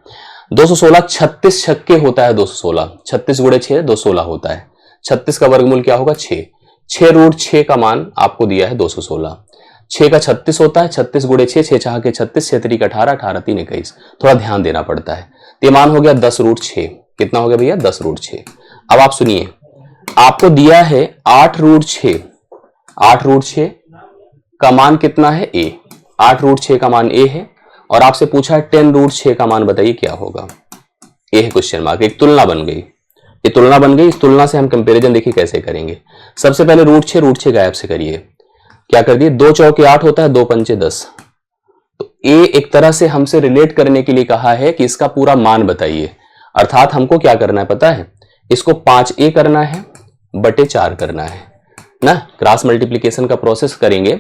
Speaker 1: 216 36 छक्के होता है, 216 36 गुणे 6 216 होता है। 36 का वर्गमूल क्या होगा 6, 6√6 का मान आपको दिया है 216। 6 का 36 होता है, 36 गुणे 6, 6 चाह के 36, 6 3 18, 18 3 21। थोड़ा ध्यान देना पड़ता है। तो मान हो गया 10√6। कितना हो गया भैया, 10√6। अब आप सुनिए, आपको दिया है 8√6, 8√6 का मान कितना है a। 8√6 का मान a है और आपसे पूछा है 10√6 का मान बताइए क्या होगा। ये है क्वेश्चन मार्क, एक तुलना बन गई, ये तुलना बन गई। इस तुलना से हम कंपैरिजन देखिए कैसे करेंगे। सबसे पहले √6 गायब से करिए। क्या कर दिए, 2 चौके 8 होता है, 2 पंचे 10। तो a एक तरह से हमसे रिलेट करने के लिए कहा है कि इसका पूरा मान बताइए। अर्थात हमको क्या करना है पता है, इसको 5a करना है बटे 4 करना है ना। क्रॉस मल्टीप्लीकेशन का प्रोसेस करेंगे,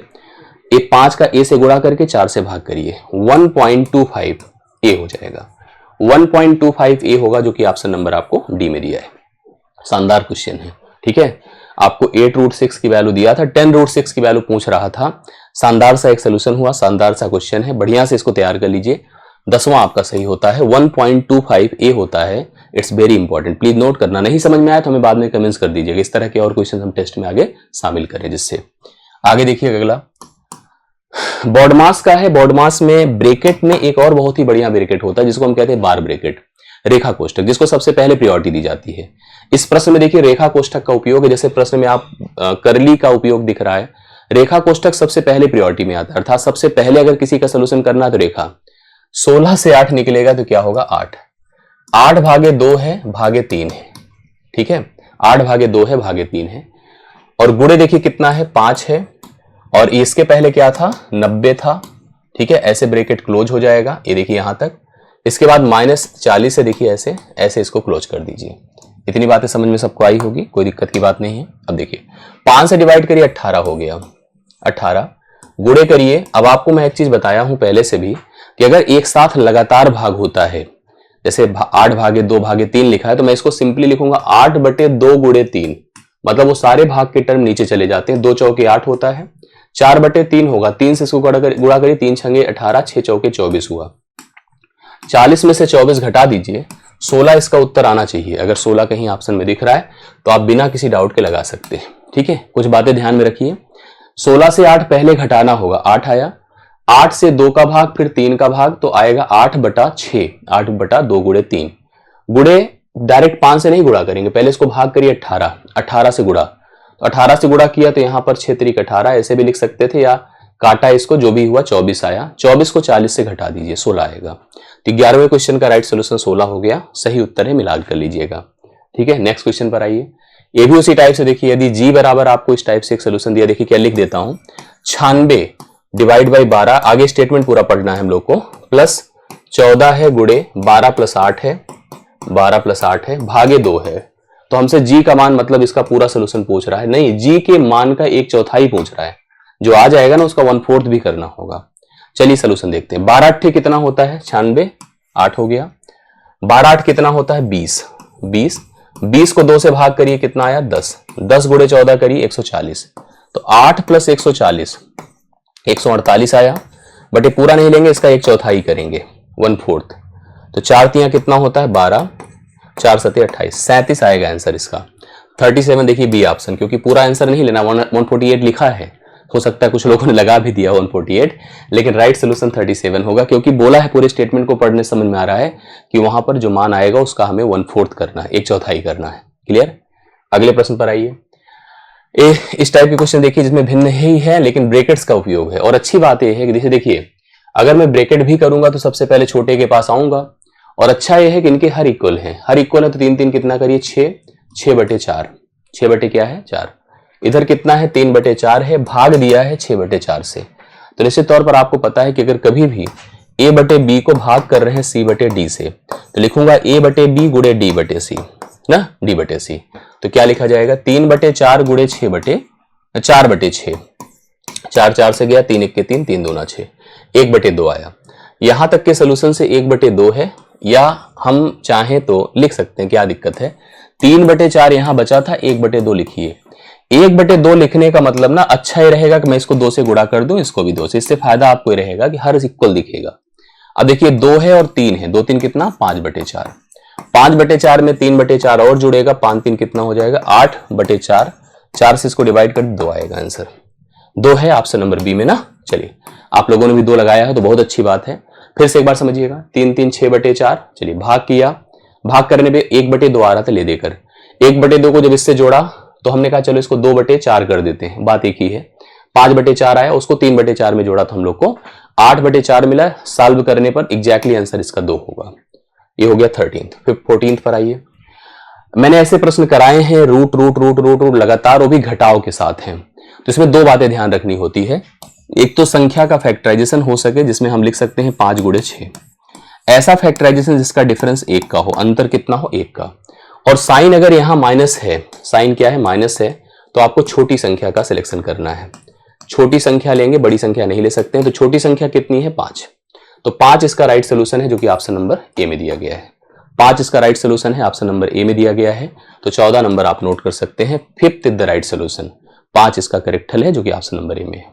Speaker 1: ये 5 का a से गुणा करके 4 से भाग करिए, 1.25a हो जाएगा। 1.25a होगा, जो कि ऑप्शन नंबर आपको डी में दिया है। शानदार क्वेश्चन है, ठीक है। आपको 8√6 की वैल्यू दिया था, 10√6 की वैल्यू पूछ रहा था। शानदार सा एक सोल्यूशन हुआ, शानदार सा क्वेश्चन है, बढ़िया से इसको तैयार कर लीजिए। 10वां आपका सही होता है, 1.25a होता है। It's very important, please note करना। नहीं समझ में आया तो हमें बाद में कमेंट्स कर दीजिएगा, इस तरह के और क्वेश्चन हम टेस्ट में आगे शामिल करें। जिससे आगे देखिए अगला बॉडमास का है। बॉडमास में ब्रैकेट में एक और बहुत ही बढ़िया ब्रैकेट होता है जिसको हम कहते हैं बार ब्रैकेट, रेखा कोष्ठक, जिसको सबसे पहले प्रायोरिटी दी जाती है। इस प्रश्न में देखिए रेखा कोष्ठक का उपयोग है, जैसे प्रश्न में आप करली का उपयोग दिख रहा है, रेखा कोष्ठक सबसे पहले प्रायोरिटी में आता है। अर्थात सबसे पहले अगर किसी का सोल्यूशन करना है तो रेखा 16 से 8 निकलेगा तो क्या होगा 8। 8 भागे 2 है भागे 3 है, ठीक है, 8 भागे 2 है भागे 3 है। और गुणे देखिए कितना है 5 है, और इसके पहले क्या था 90 था, ठीक है। ऐसे ब्रैकेट क्लोज हो जाएगा, ये देखिए यहां तक। इसके बाद -40 से देखिए ऐसे ऐसे इसको क्लोज कर दीजिए। इतनी बातें समझ में सबको आई होगी, कोई दिक्कत की बात नहीं है। अब देखिए 5 से डिवाइड करिए 18 हो गया, 18 गुणे करिए। अब आपको मैं एक चीज बताया हूं पहले से भी कि अगर एक साथ लगातार भाग होता है, जैसे 8 भागे 2 भागे 3 लिखा है, तो मैं इसको सिंपली लिखूंगा 8 बटे 2 गुणे 3, मतलब वो सारे भाग के टर्म नीचे चले जाते हैं। 2 चौके 8 होता है, 4 बटे 3 होगा, 3 से इसको गुणा करिए, 3 छंगे 18, 6 चौके 24 हुआ। 40 में से 24 घटा दीजिए, 16 इसका उत्तर आना चाहिए। अगर 16 कहीं ऑप्शन में दिख रहा है तो आप बिना किसी डाउट के लगा सकते हैं, ठीक है। कुछ बातें ध्यान में रखिए। 16 से 8 पहले घटाना होगा, 8 आया। 8 से 2 का भाग फिर 3 का भाग, तो आएगा 8 बटा 6, 8 बटा 2 गुणे 3। गुणे डायरेक्ट 5 से नहीं गुणा करेंगे, पहले इसको भाग करिए 18, 18 से गुणा, तो 18 से गुणा किया तो यहां पर 6 3 18, ऐसे भी लिख सकते थे, या काटा इसको, जो भी हुआ 24 आया। 24 को 40 से घटा दीजिए, 16 आएगा। तो 11वें क्वेश्चन का राइट सोल्यूशन 16 हो गया, सही उत्तर है, मिलान कर लीजिएगा, ठीक है। नेक्स्ट क्वेश्चन पर आइए। ये भी उसी टाइप से देखिए, यदि जी बराबर आपको इस टाइप से एक सोल्यूशन दिया, देखिए क्या लिख देता हूं, 96 डिवाइड बाई 12, आगे स्टेटमेंट पूरा पढ़ना है हम लोग को, प्लस 14 है गुणे 12 प्लस 8 है, 12 प्लस 8 है, भागे 2 है। तो हमसे जी का मान मतलब इसका पूरा सोल्यूशन पूछ रहा है, नहीं, जी के मान का 1/4 पूछ रहा है। जो आ जाएगा ना उसका 1/4 भी करना होगा। चलिए सोल्यूशन देखते हैं। 12 8 कितना होता है 96, 8 हो गया। 12 8 कितना होता है 20, 20 को 2 से भाग करिए, कितना आया 10, 10 गुणे 14 करिए 140, तो 8 प्लस 140 148 आया। बट ये पूरा नहीं लेंगे, इसका 1/4 करेंगे, 1/4, तो 4 तियां कितना होता है 12, 4 7 28, 37 आएगा आंसर इसका। 37 देखिए बी ऑप्शन, क्योंकि पूरा आंसर नहीं लेना, 148 लिखा है, हो सकता है कुछ लोगों ने लगा भी दिया 148, लेकिन राइट सोल्यूशन 37 होगा, क्योंकि बोला है पूरे स्टेटमेंट को पढ़ने समझ में आ रहा है कि वहां पर जो मान आएगा उसका हमें 1/4 करना है, 1/4 करना है। क्लियर। अगले प्रश्न पर आइए। इस टाइप के क्वेश्चन देखिए जिसमें भिन्न ही है लेकिन ब्रैकेट्स का उपयोग है। और अच्छी बात यह है कि जैसे देखिए अगर मैं ब्रैकेट भी करूंगा तो सबसे पहले छोटे के पास आऊंगा, और अच्छा यह है कि इनके हर इक्वल है, हर इक्वल है तो 3 3 कितना करिए 6, 6 बटे 4, 6 बटे क्या है 4, इधर कितना है 3 बटे 4 है, भाग दिया है 6 बटे 4 से। तो निश्चित तौर पर आपको पता है कि अगर कभी भी a बटे b को भाग कर रहे हैं c बटे d से, तो लिखूंगा a बटे b गुणे d बटे c ना, d बटे c। तो क्या लिखा जाएगा 3 बटे 4 गुणे 4 बटे 6, 4 4 से गया, 3 1 के 3, 3 2 6, 1 बटे 2 आया। यहां तक के सोल्यूशन से 1 बटे 2 है, या हम चाहें तो लिख सकते हैं, क्या दिक्कत है। 3 बटे 4 यहां बचा था, 1 बटे 2 लिखिए। 1 बटे 2 लिखने का मतलब ना अच्छा ही रहेगा कि मैं इसको 2 से गुणा कर दूं, इसको भी 2 से, इससे फायदा आपको ये रहेगा कि हर इक्वल दिखेगा। अब देखिए 2 है और 3 है, 2 3 कितना 5 बटे 4, 5 बटे 4 में 3 बटे 4 और जुड़ेगा, 5 3 कितना हो जाएगा 8 बटे 4, 4 से इसको डिवाइड कर 2 आएगा आंसर। 2 है ऑप्शन नंबर बी में ना। चलिए आप लोगों ने भी 2 लगाया है तो बहुत अच्छी बात है। फिर से एक बार समझिएगा, 3 3 6 बटे 4, चलिए भाग किया, भाग करने पे 1 बटे 2 आ रहा था, ले देकर 1 बटे 2 को जब इससे जोड़ा तो हमने कहा चलो इसको 2 बटे 4 कर देते हैं, बात एक ही है। 5 बटे 4 आया, उसको 3 बटे 4 में जोड़ा तो हम लोग को 8 बटे 4 मिला। सॉल्व करने पर एग्जैक्टली आंसर इसका 2 होगा। ये हो गया 13th। फिर 14th पर आइए। मैंने ऐसे प्रश्न कराए हैं root root root root root लगातार, वो भी घटाव के साथ हैं। तो इसमें 2 बातें ध्यान रखनी होती है। एक तो संख्या का फैक्टराइजेशन हो सके, जिसमें हम लिख सकते हैं 5 गुणे 6, ऐसा फैक्टराइजेशन जिसका डिफरेंस 1 का हो, अंतर कितना हो 1 का। और साइन अगर यहां माइनस है, साइन क्या है माइनस है, तो आपको छोटी संख्या का सिलेक्शन करना है। छोटी संख्या लेंगे, बड़ी संख्या नहीं ले सकते हैं। तो छोटी संख्या कितनी है 5, तो 5 इसका राइट सोल्यूशन है जो कि ऑप्शन नंबर ए में दिया गया है। 5 इसका राइट सोल्यूशन है, ऑप्शन नंबर ए में दिया गया है। तो 14 नंबर आप नोट कर सकते हैं। 5th is the right solution, 5 इसका करेक्ट हल है जो कि ऑप्शन नंबर ए में है।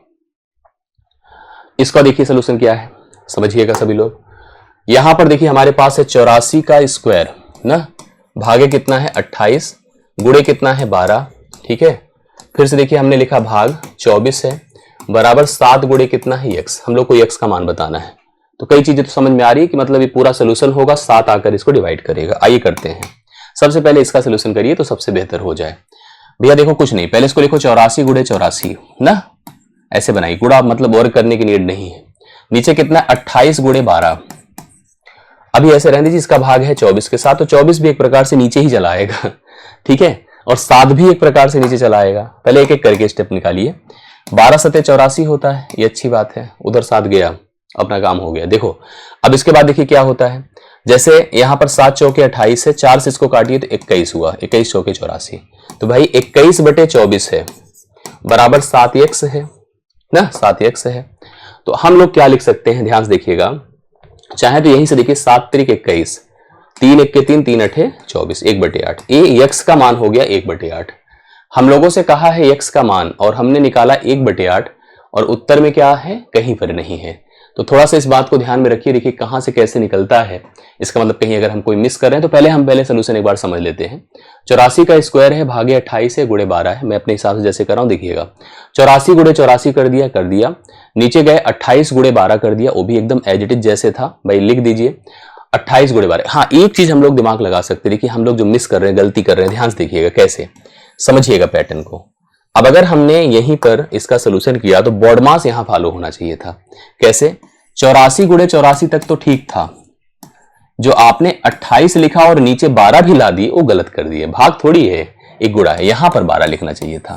Speaker 1: इसका देखिए सोल्यूशन क्या है, समझिएगा सभी लोग। यहां पर देखिए हमारे पास है 84 का स्क्वायर ना, भागे कितना है 28, गुणे कितना है 12, ठीक है। फिर से देखिए हमने लिखा भाग 24 है, बराबर 7 गुणे कितना है x, हम लोग को x का मान बताना है। तो कई चीजें तो समझ में आ रही है कि मतलब ये पूरा सोल्यूशन होगा, 7 आकर इसको डिवाइड करेगा। आइए करते हैं, सबसे पहले इसका सोल्यूशन करिए तो सबसे बेहतर हो जाए। भैया देखो कुछ नहीं, पहले इसको लिखो 84 गुणे 84 ना, ऐसे बनाइए, गुणा मतलब और करने की नीड नहीं है। नीचे कितना 28 गुणे 12, अभी ऐसे रहने दीजिए, इसका भाग है 24 के साथ, तो 24 भी एक प्रकार से नीचे ही चला आएगा, ठीक है। और 7 भी एक प्रकार से नीचे चला आएगा। पहले एक एक करके स्टेप निकालिए। 12 सते 84 होता है, ये अच्छी बात है, उधर 7 गया, अपना काम हो गया। देखो अब इसके बाद देखिए क्या होता है, जैसे यहां पर 7 चौके 28 है, 4 से इसको काटिए तो 21 हुआ, 21 चौके 84, तो भाई 21/24 है बराबर 7x है ना, 7x है। तो हम लोग क्या लिख सकते हैं, ध्यान से देखिएगा, चाहे तो यहीं से देखिए 7 त्रिक 21, 3 1 के 3, 3 8 24, 1/8। ये x का मान हो गया 1/8। हम लोगों से कहा है x का मान और हमने निकाला 1/8, और उत्तर में क्या है, कहीं पर नहीं है। तो थोड़ा सा इस बात को ध्यान में रखिए, देखिए कहां से कैसे निकलता है, इसका मतलब कहीं अगर हम कोई मिस कर रहे हैं तो पहले हम सोल्यूशन एक बार समझ लेते हैं। 84 का स्क्वायर है, भागे 28 है, गुणे 12 है। मैं अपने हिसाब से जैसे कर रहा हूं देखिएगा, 84 गुणे 84 कर दिया, नीचे गए 28 गुणे 12 कर दिया, वो भी एकदम एज इट इज जैसे था, भाई लिख दीजिए 28 गुणे 12। हाँ एक चीज हम लोग दिमाग लगा सकते हैं, देखिए हम लोग जो मिस कर रहे हैं, गलती कर रहे हैं, ध्यान से देखिएगा कैसे, समझिएगा पैटर्न को। अब अगर हमने यहीं पर इसका सोल्यूशन किया तो बॉड मास यहां फॉलो होना चाहिए था। कैसे, 84 गुणे 84 तक तो ठीक था, जो आपने 28 लिखा और नीचे 12 भी ला दिए वो गलत कर दिए, भाग थोड़ी है, एक गुणा है, यहां पर 12 लिखना चाहिए था।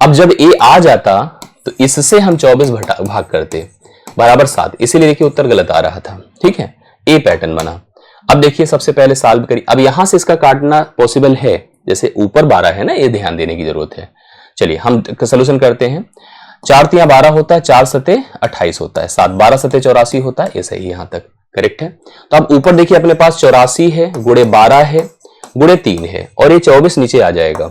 Speaker 1: अब जब ए आ जाता तो इससे हम 24 भाग करते, बराबर 7, इसीलिए देखिए उत्तर गलत आ रहा था, ठीक है। ए पैटर्न बना। अब देखिए सबसे पहले सॉल्व करिए, अब यहां से इसका काटना पॉसिबल है, जैसे ऊपर 12 है ना, ये ध्यान देने की जरूरत है। चलिए हम सोल्यूशन करते हैं। 4 तिया 12 होता है, 4 सते 28 होता है, 7 12 सते 84 होता है, ये सही है, यहां तक करेक्ट है। तो अब ऊपर देखिए अपने पास 84 है, गुणे 12 है, गुणे 3 है, और ये 24 नीचे आ जाएगा,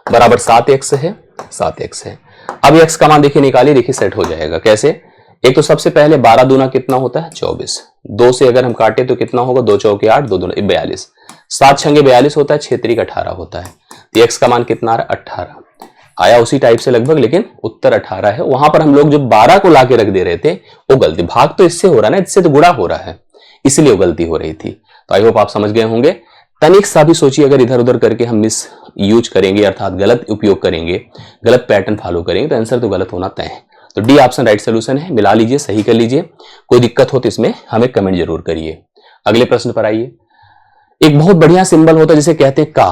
Speaker 1: बराबर 7x है, 7x है। अब x का मान देखिए निकालिए, देखिए सेट हो जाएगा। कैसे, एक तो सबसे पहले 12 दूना कितना होता है 24, 2 से अगर हम काटे तो कितना होगा, 2 चौके 8, 2 दूना 42, 7 छंगे 42 होता है, 6 त्रिक 18 होता है। तो x का मान कितना आ रहा है 18, आया उसी टाइप से लगभग, लेकिन उत्तर 18 है। वहां पर हम लोग जो 12 को लाके रख दे रहे थे वो गलती, भाग तो इससे हो रहा है ना, इससे तो गुणा हो रहा है, इसलिए वो गलती हो रही थी। तो आई होप आप समझ गए होंगे। तनिक सा भी सोचिए, अगर इधर उधर करके हम मिस यूज करेंगे, अर्थात गलत उपयोग करेंगे, गलत पैटर्न फॉलो करेंगे, तो आंसर तो गलत होना तय है। तो डी ऑप्शन राइट सोल्यूशन है, मिला लीजिए, सही कर लीजिए। कोई दिक्कत हो तो इसमें हमें कमेंट जरूर करिए। अगले प्रश्न पर आइए। एक बहुत बढ़िया सिंबल होता है जिसे कहते हैं का।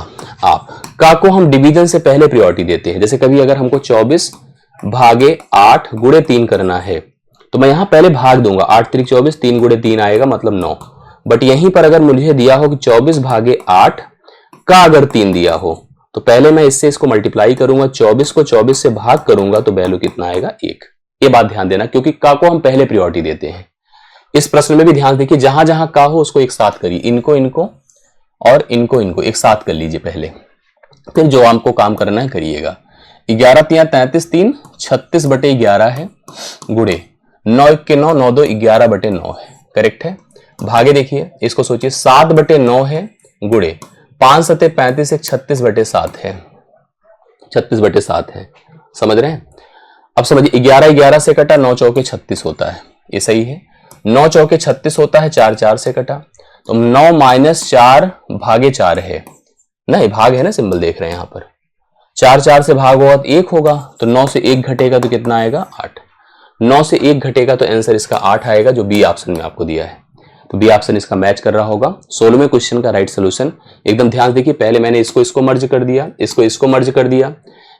Speaker 1: आप का को हम डिवीजन से पहले प्रायोरिटी देते हैं। जैसे कभी अगर हमको 24 भागे 8 गुणे 3 करना है तो मैं यहां पहले भाग दूंगा, 8 त्रिक 24, 3 गुणे 3 आएगा मतलब 9। बट यहीं पर अगर मुझे दिया हो कि 24 भागे 8 का अगर 3 दिया हो तो पहले मैं इससे इसको मल्टीप्लाई करूंगा, 24 को 24 से भाग करूंगा तो वैल्यू कितना आएगा 1। ये बात ध्यान देना, क्योंकि का को हम पहले प्रायोरिटी देते हैं। इस प्रश्न में भी ध्यान देखिए, जहां जहां का हो उसको एक साथ करिए, इनको और इनको एक साथ कर लीजिए पहले, फिर जो आपको काम करना है करिएगा। 11 तिया 33, 3 36/11 है, गुणे 9 1 के 9, 9 2 11/9 है, करेक्ट है। भागे देखिए, इसको सोचिए 7/9 है, गुणे 5 सते 35, 36/7 है, 36/7 है, समझ रहे हैं। अब समझिए 11 11 से कटा, 9 चौके 36 होता है, ये सही है। 9 चौके 36 होता है, 4 4 से कटा, तो 9 - 4 भागे 4 है ना, ये भाग है ना, सिंबल देख रहे हैं यहां पर। 4 4 से भाग होगा तो 1 होगा, तो 9 से 1 घटेगा तो कितना आएगा 8। 9 से 1 घटेगा तो आंसर इसका 8 आएगा, जो बी ऑप्शन में आपको दिया है। तो बी ऑप्शन इसका मैच कर रहा होगा। 16वें क्वेश्चन का राइट सोल्यूशन एकदम ध्यान देखिए, पहले मैंने इसको मर्ज कर दिया, इसको मर्ज कर दिया।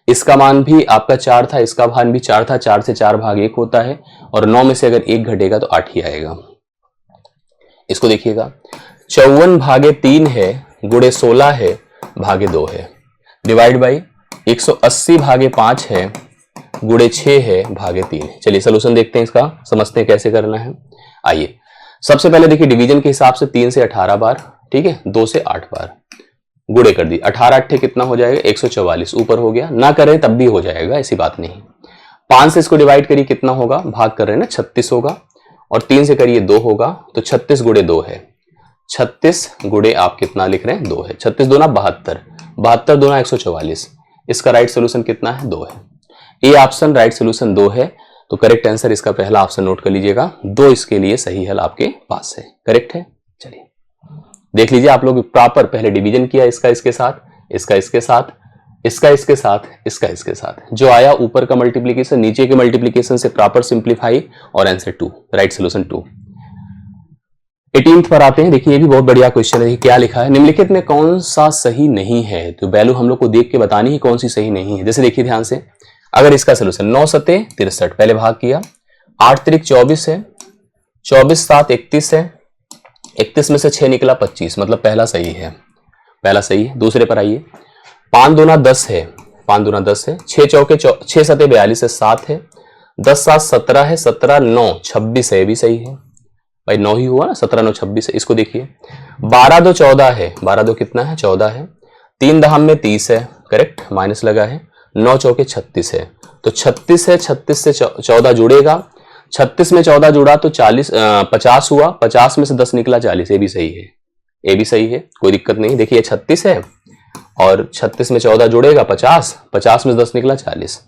Speaker 1: इसका मान भी आपका 4 था, इसका मान भी 4 था, 4 से 4 भाग 1 होता है, और 9 में से अगर 1 घटेगा तो 8 ही आएगा। इसको देखिएगा, 54 भागे 3 है गुणे 16 है भागे 2 है, डिवाइड बाई 180 भागे 5 है गुणे 6 है भागे 3 है। चलिए सोल्यूशन देखते हैं इसका, समझते हैं कैसे करना है। आइए सबसे पहले देखिए डिवीजन के हिसाब से 3 से 18 बार, ठीक है, 2 से 8 बार गुणे कर दी, 18 8 कितना हो जाएगा 144, ऊपर हो गया, ना करें तब भी हो जाएगा, ऐसी बात नहीं। 5 से इसको डिवाइड करिए, कितना होगा, भाग कर रहे हैं ना, 36 होगा, और 3 से करिए 2 होगा, तो 36 गुणे 2 है, 36 गुणे आप कितना लिख रहे हैं 2 है, 36 दूना 72, 72 दूना 144, इसका राइट सोल्यूशन कितना है 2 है। ए ऑप्शन राइट सोल्यूशन 2 है, तो करेक्ट आंसर इसका पहला ऑप्शन नोट कर लीजिएगा, 2 इसके लिए सही हल आपके पास है, करेक्ट है। चलिए देख लीजिए आप लोग, प्रॉपर पहले डिवीजन किया, इसका इसके साथ, इसका इसके साथ, इसका इसके साथ, इसका इसके साथ, जो आया ऊपर का मल्टीप्लीकेशन नीचे के मल्टीप्लीकेशन से प्रॉपर सिंप्लीफाई, और आंसर 2, राइट सोल्यूशन 2। 18th पर आते हैं, देखिए ये भी बहुत बढ़िया क्वेश्चन है, क्या लिखा है, निम्नलिखित में कौन सा सही नहीं है, तो वैल्यू हम लोग को देख के बतानी है कौन सी सही नहीं है। जैसे देखिए ध्यान से, अगर इसका सोल्यूशन 9 सते 63, पहले भाग किया, 8 त्रिक 24 है, 24 7 31 है, 31 में से 6 निकला 25, मतलब पहला सही है, पहला सही है। दूसरे पर आइए, 5 दूना 10 है, 5 दूना 10 है, 6 चौके 6 सते 42 है, 7 है, 10 7 17 है, 17 9 26 है, भी सही है भाई, 9 ही हुआ ना, 17 9 26 है। इसको देखिए, 12 2 14 है, 12 2 कितना है 14 है, 3 दहम में 30 है, करेक्ट, माइनस लगा है, 9 चौके 36 है, तो 36 है, 36 से 14 जुड़ेगा, 36 में 14 जुड़ा तो 50 हुआ, 50 में से 10 निकला 40, ये भी सही है, ये भी सही है, कोई दिक्कत नहीं। देखिए 36 है और 36 में 14 जुड़ेगा 50, 50 में 10 निकला 40,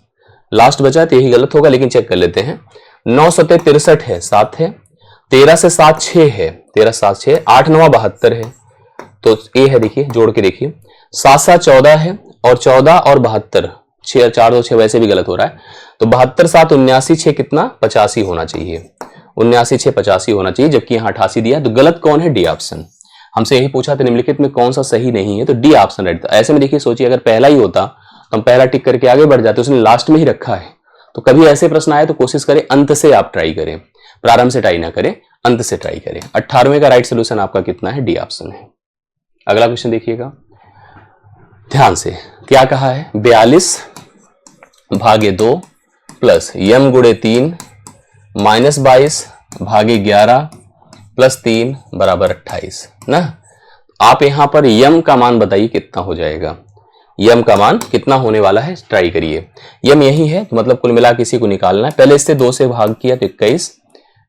Speaker 1: लास्ट बचा तो यही गलत होगा, लेकिन चेक कर लेते हैं। 9 सते 63 है, 7 है, 13 से 7 6 है, 13 7 6, 8 9 72 है, तो ए है, देखिए जोड़ के देखिए, 7 7 14 है, और 14 और 72, 6 4 2 6 वैसे भी गलत हो रहा है, तो 72 7 79 6 कितना 85 होना चाहिए, 79 6 85 होना चाहिए, जबकि यहाँ 88 दिया, तो गलत कौन है, डी ऑप्शन। हमसे यही पूछा था निम्नलिखित में कौन सा सही नहीं है, तो डी ऑप्शन राइट था। ऐसे में देखिए सोचिए, अगर पहला ही होता तो हम पहला टिक करके आगे बढ़ जाते, उसने लास्ट में ही रखा है, तो कभी ऐसे प्रश्न आए तो कोशिश करें अंत से आप ट्राई करें, प्रारंभ से ट्राई ना करें, अंत से ट्राई करें। 18वें का राइट सोल्यूशन आपका कितना है, डी ऑप्शन है। अगला क्वेश्चन देखिएगा ध्यान से, क्या कहा है, 42 भागे 2 प्लस यम गुणे 3 माइनस 22 भागे 11 प्लस 3 बराबर 28 ना। आप यहां पर यम का मान बताइए कितना हो जाएगा, यम का मान कितना होने वाला है, ट्राई करिए। यम यही है, तो मतलब कुल मिला किसी को निकालना है, पहले इससे 2 से भाग किया तो 21,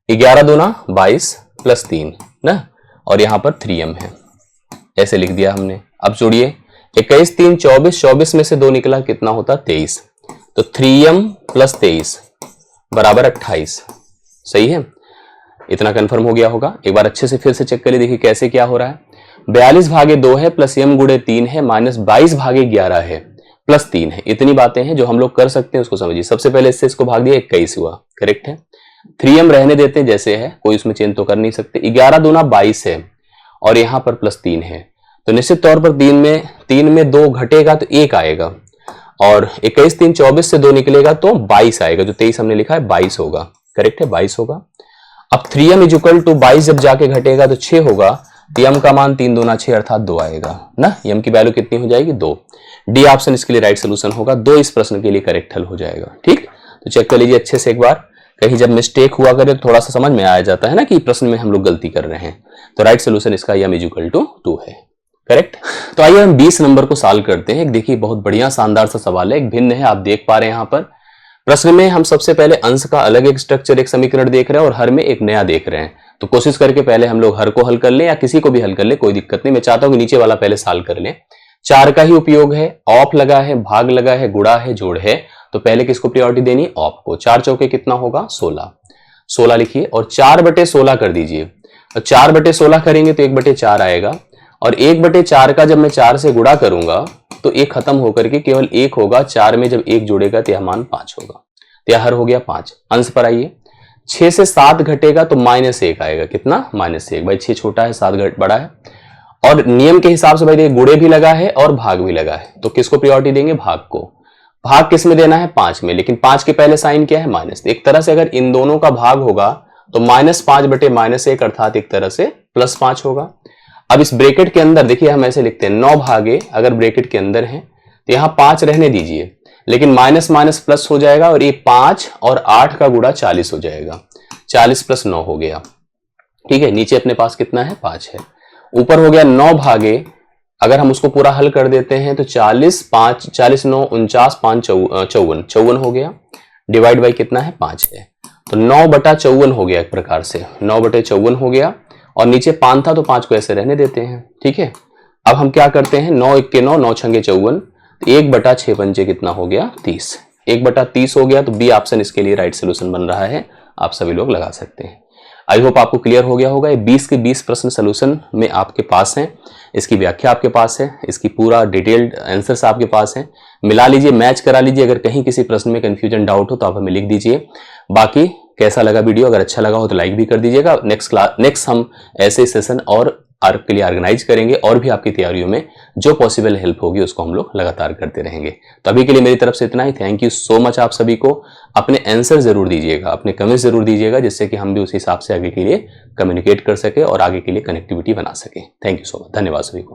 Speaker 1: 11 दूना 22 प्लस 3 ना, और यहां पर 3m है, ऐसे लिख दिया हमने। अब जोड़िए, 21 3 24, 24 में से 2 निकला कितना होता 23, तो 3m प्लस 23 बराबर 28, सही है, इतना कंफर्म हो गया होगा। एक बार अच्छे से फिर से चेक करिए, देखिए कैसे क्या हो रहा है। 42 भागे 2 है प्लस m गुणे 3 है माइनस 22 भागे 11 है प्लस 3 है, इतनी बातें हैं जो हम लोग कर सकते हैं, उसको समझिए। सबसे पहले इससे इसको भाग दिया, 21 हुआ, करेक्ट है। 3m रहने देते हैं जैसे है, कोई उसमें चेंज तो कर नहीं सकते। 11 दूना 22 है और यहां पर प्लस 3 है, तो निश्चित तौर पर 3 में 2 घटेगा तो 1 आएगा, और 21 3 24 से 2 निकलेगा तो 22 आएगा, जो 23 हमने लिखा है 22 होगा, करेक्ट है, 22 होगा। अब 3m इज इक्वल टू 22 जब जाके घटेगा तो 6 होगा, तो m का मान 3 दूना 6 अर्थात 2 आएगा ना, m की वैल्यू कितनी हो जाएगी 2। डी ऑप्शन इसके लिए राइट सोल्यूशन होगा, 2 इस प्रश्न के लिए करेक्ट हल हो जाएगा। ठीक, तो चेक कर लीजिए अच्छे से एक बार, कहीं जब मिस्टेक हुआ करे तो थोड़ा सा समझ में आ जाता है ना कि प्रश्न में हम लोग गलती कर रहे हैं। तो राइट सोल्यूशन इसका m इज इक्वल टू 2 है, करेक्ट। तो आइए हम 20 नंबर को सॉल्व करते हैं। देखिए बहुत बढ़िया शानदार सा सवाल है, एक भिन्न है, आप देख पा रहे हैं यहाँ पर प्रश्न में हम सबसे पहले अंश का अलग एक स्ट्रक्चर, एक समीकरण देख रहे हैं और हर में एक नया देख रहे हैं। तो कोशिश करके पहले हम लोग हर को हल कर लें या किसी को भी हल कर ले, कोई दिक्कत नहीं। मैं चाहता हूं कि नीचे वाला पहले सॉल्व कर लें। 4 का ही उपयोग है, ऑफ लगा है, भाग लगा है, गुणा है, जोड़ है, तो पहले किसको प्रायोरिटी देनी, ऑफ को। 4 चौके कितना होगा 16, 16 लिखिए और 4/16 कर दीजिए। और 4/16 करेंगे तो 1/4 आएगा, और 1/4 का जब मैं 4 से गुणा करूंगा तो 1 खत्म होकर के केवल 1 होगा। 4 में जब 1 जुड़ेगा तो यह मान 5 होगा, तो यह हर हो गया 5। अंश पर आइए, 6 से 7 घटेगा तो -1 आएगा, कितना -1, भाई 6 छोटा है 7 बड़ा है। और नियम के हिसाब से भाई देखिए गुणे भी लगा है और भाग भी लगा है, तो किसको प्रायोरिटी देंगे, भाग को। भाग किस में देना है, 5 में, लेकिन 5 के पहले साइन क्या है, माइनस। एक तरह से अगर इन दोनों का भाग होगा तो -5/-1 अर्थात एक तरह से +5 होगा। अब इस ब्रैकेट के अंदर देखिए हम ऐसे लिखते हैं 9 भागे, अगर ब्रैकेट के अंदर है तो यहां 5 रहने दीजिए, लेकिन माइनस माइनस प्लस हो जाएगा और ये 5 और 8 का गुणा 40 हो जाएगा। 40 + 9 हो गया। ठीक है, नीचे अपने पास कितना है 5 है। ऊपर हो गया 9 भागे, अगर हम उसको पूरा हल कर देते हैं तो 40 5 40 9 49 5 54 हो गया। डिवाइड बाई कितना है 5 है, तो 9/54 हो गया। एक प्रकार से 9/54 हो गया और नीचे 5 था तो 5 को ऐसे रहने देते हैं। ठीक है, अब हम क्या करते हैं 9 × 1 = 9, 9 × 6 = 54, 1/6 कितना हो गया 30। 1/30 हो गया, तो बी ऑप्शन इसके लिए राइट सोल्यूशन बन रहा है। आप सभी लोग लगा सकते हैं। आई होप आपको क्लियर हो गया होगा। ये 20 के 20 प्रश्न सोल्यूशन में आपके पास हैं, इसकी व्याख्या आपके पास है, इसकी पूरा डिटेल्ड आंसर्स आपके पास हैं। मिला लीजिए, मैच करा लीजिए। अगर कहीं किसी प्रश्न में कंफ्यूजन डाउट हो तो आप हमें लिख दीजिए। बाकी कैसा लगा वीडियो, अगर अच्छा लगा हो तो लाइक भी कर दीजिएगा। नेक्स्ट हम ऐसे सेशन और आपके लिए ऑर्गेनाइज करेंगे और भी आपकी तैयारियों में जो पॉसिबल हेल्प होगी उसको हम लोग लगातार करते रहेंगे। तो अभी के लिए मेरी तरफ से इतना ही। थैंक यू सो मच आप सभी को। अपने आंसर जरूर दीजिएगा, अपने कमेंट्स जरूर दीजिएगा, जिससे कि हम भी उस हिसाब से आगे के लिए कम्युनिकेट कर सके और आगे के लिए कनेक्टिविटी बना सके। थैंक यू सो मच, धन्यवाद सभी को।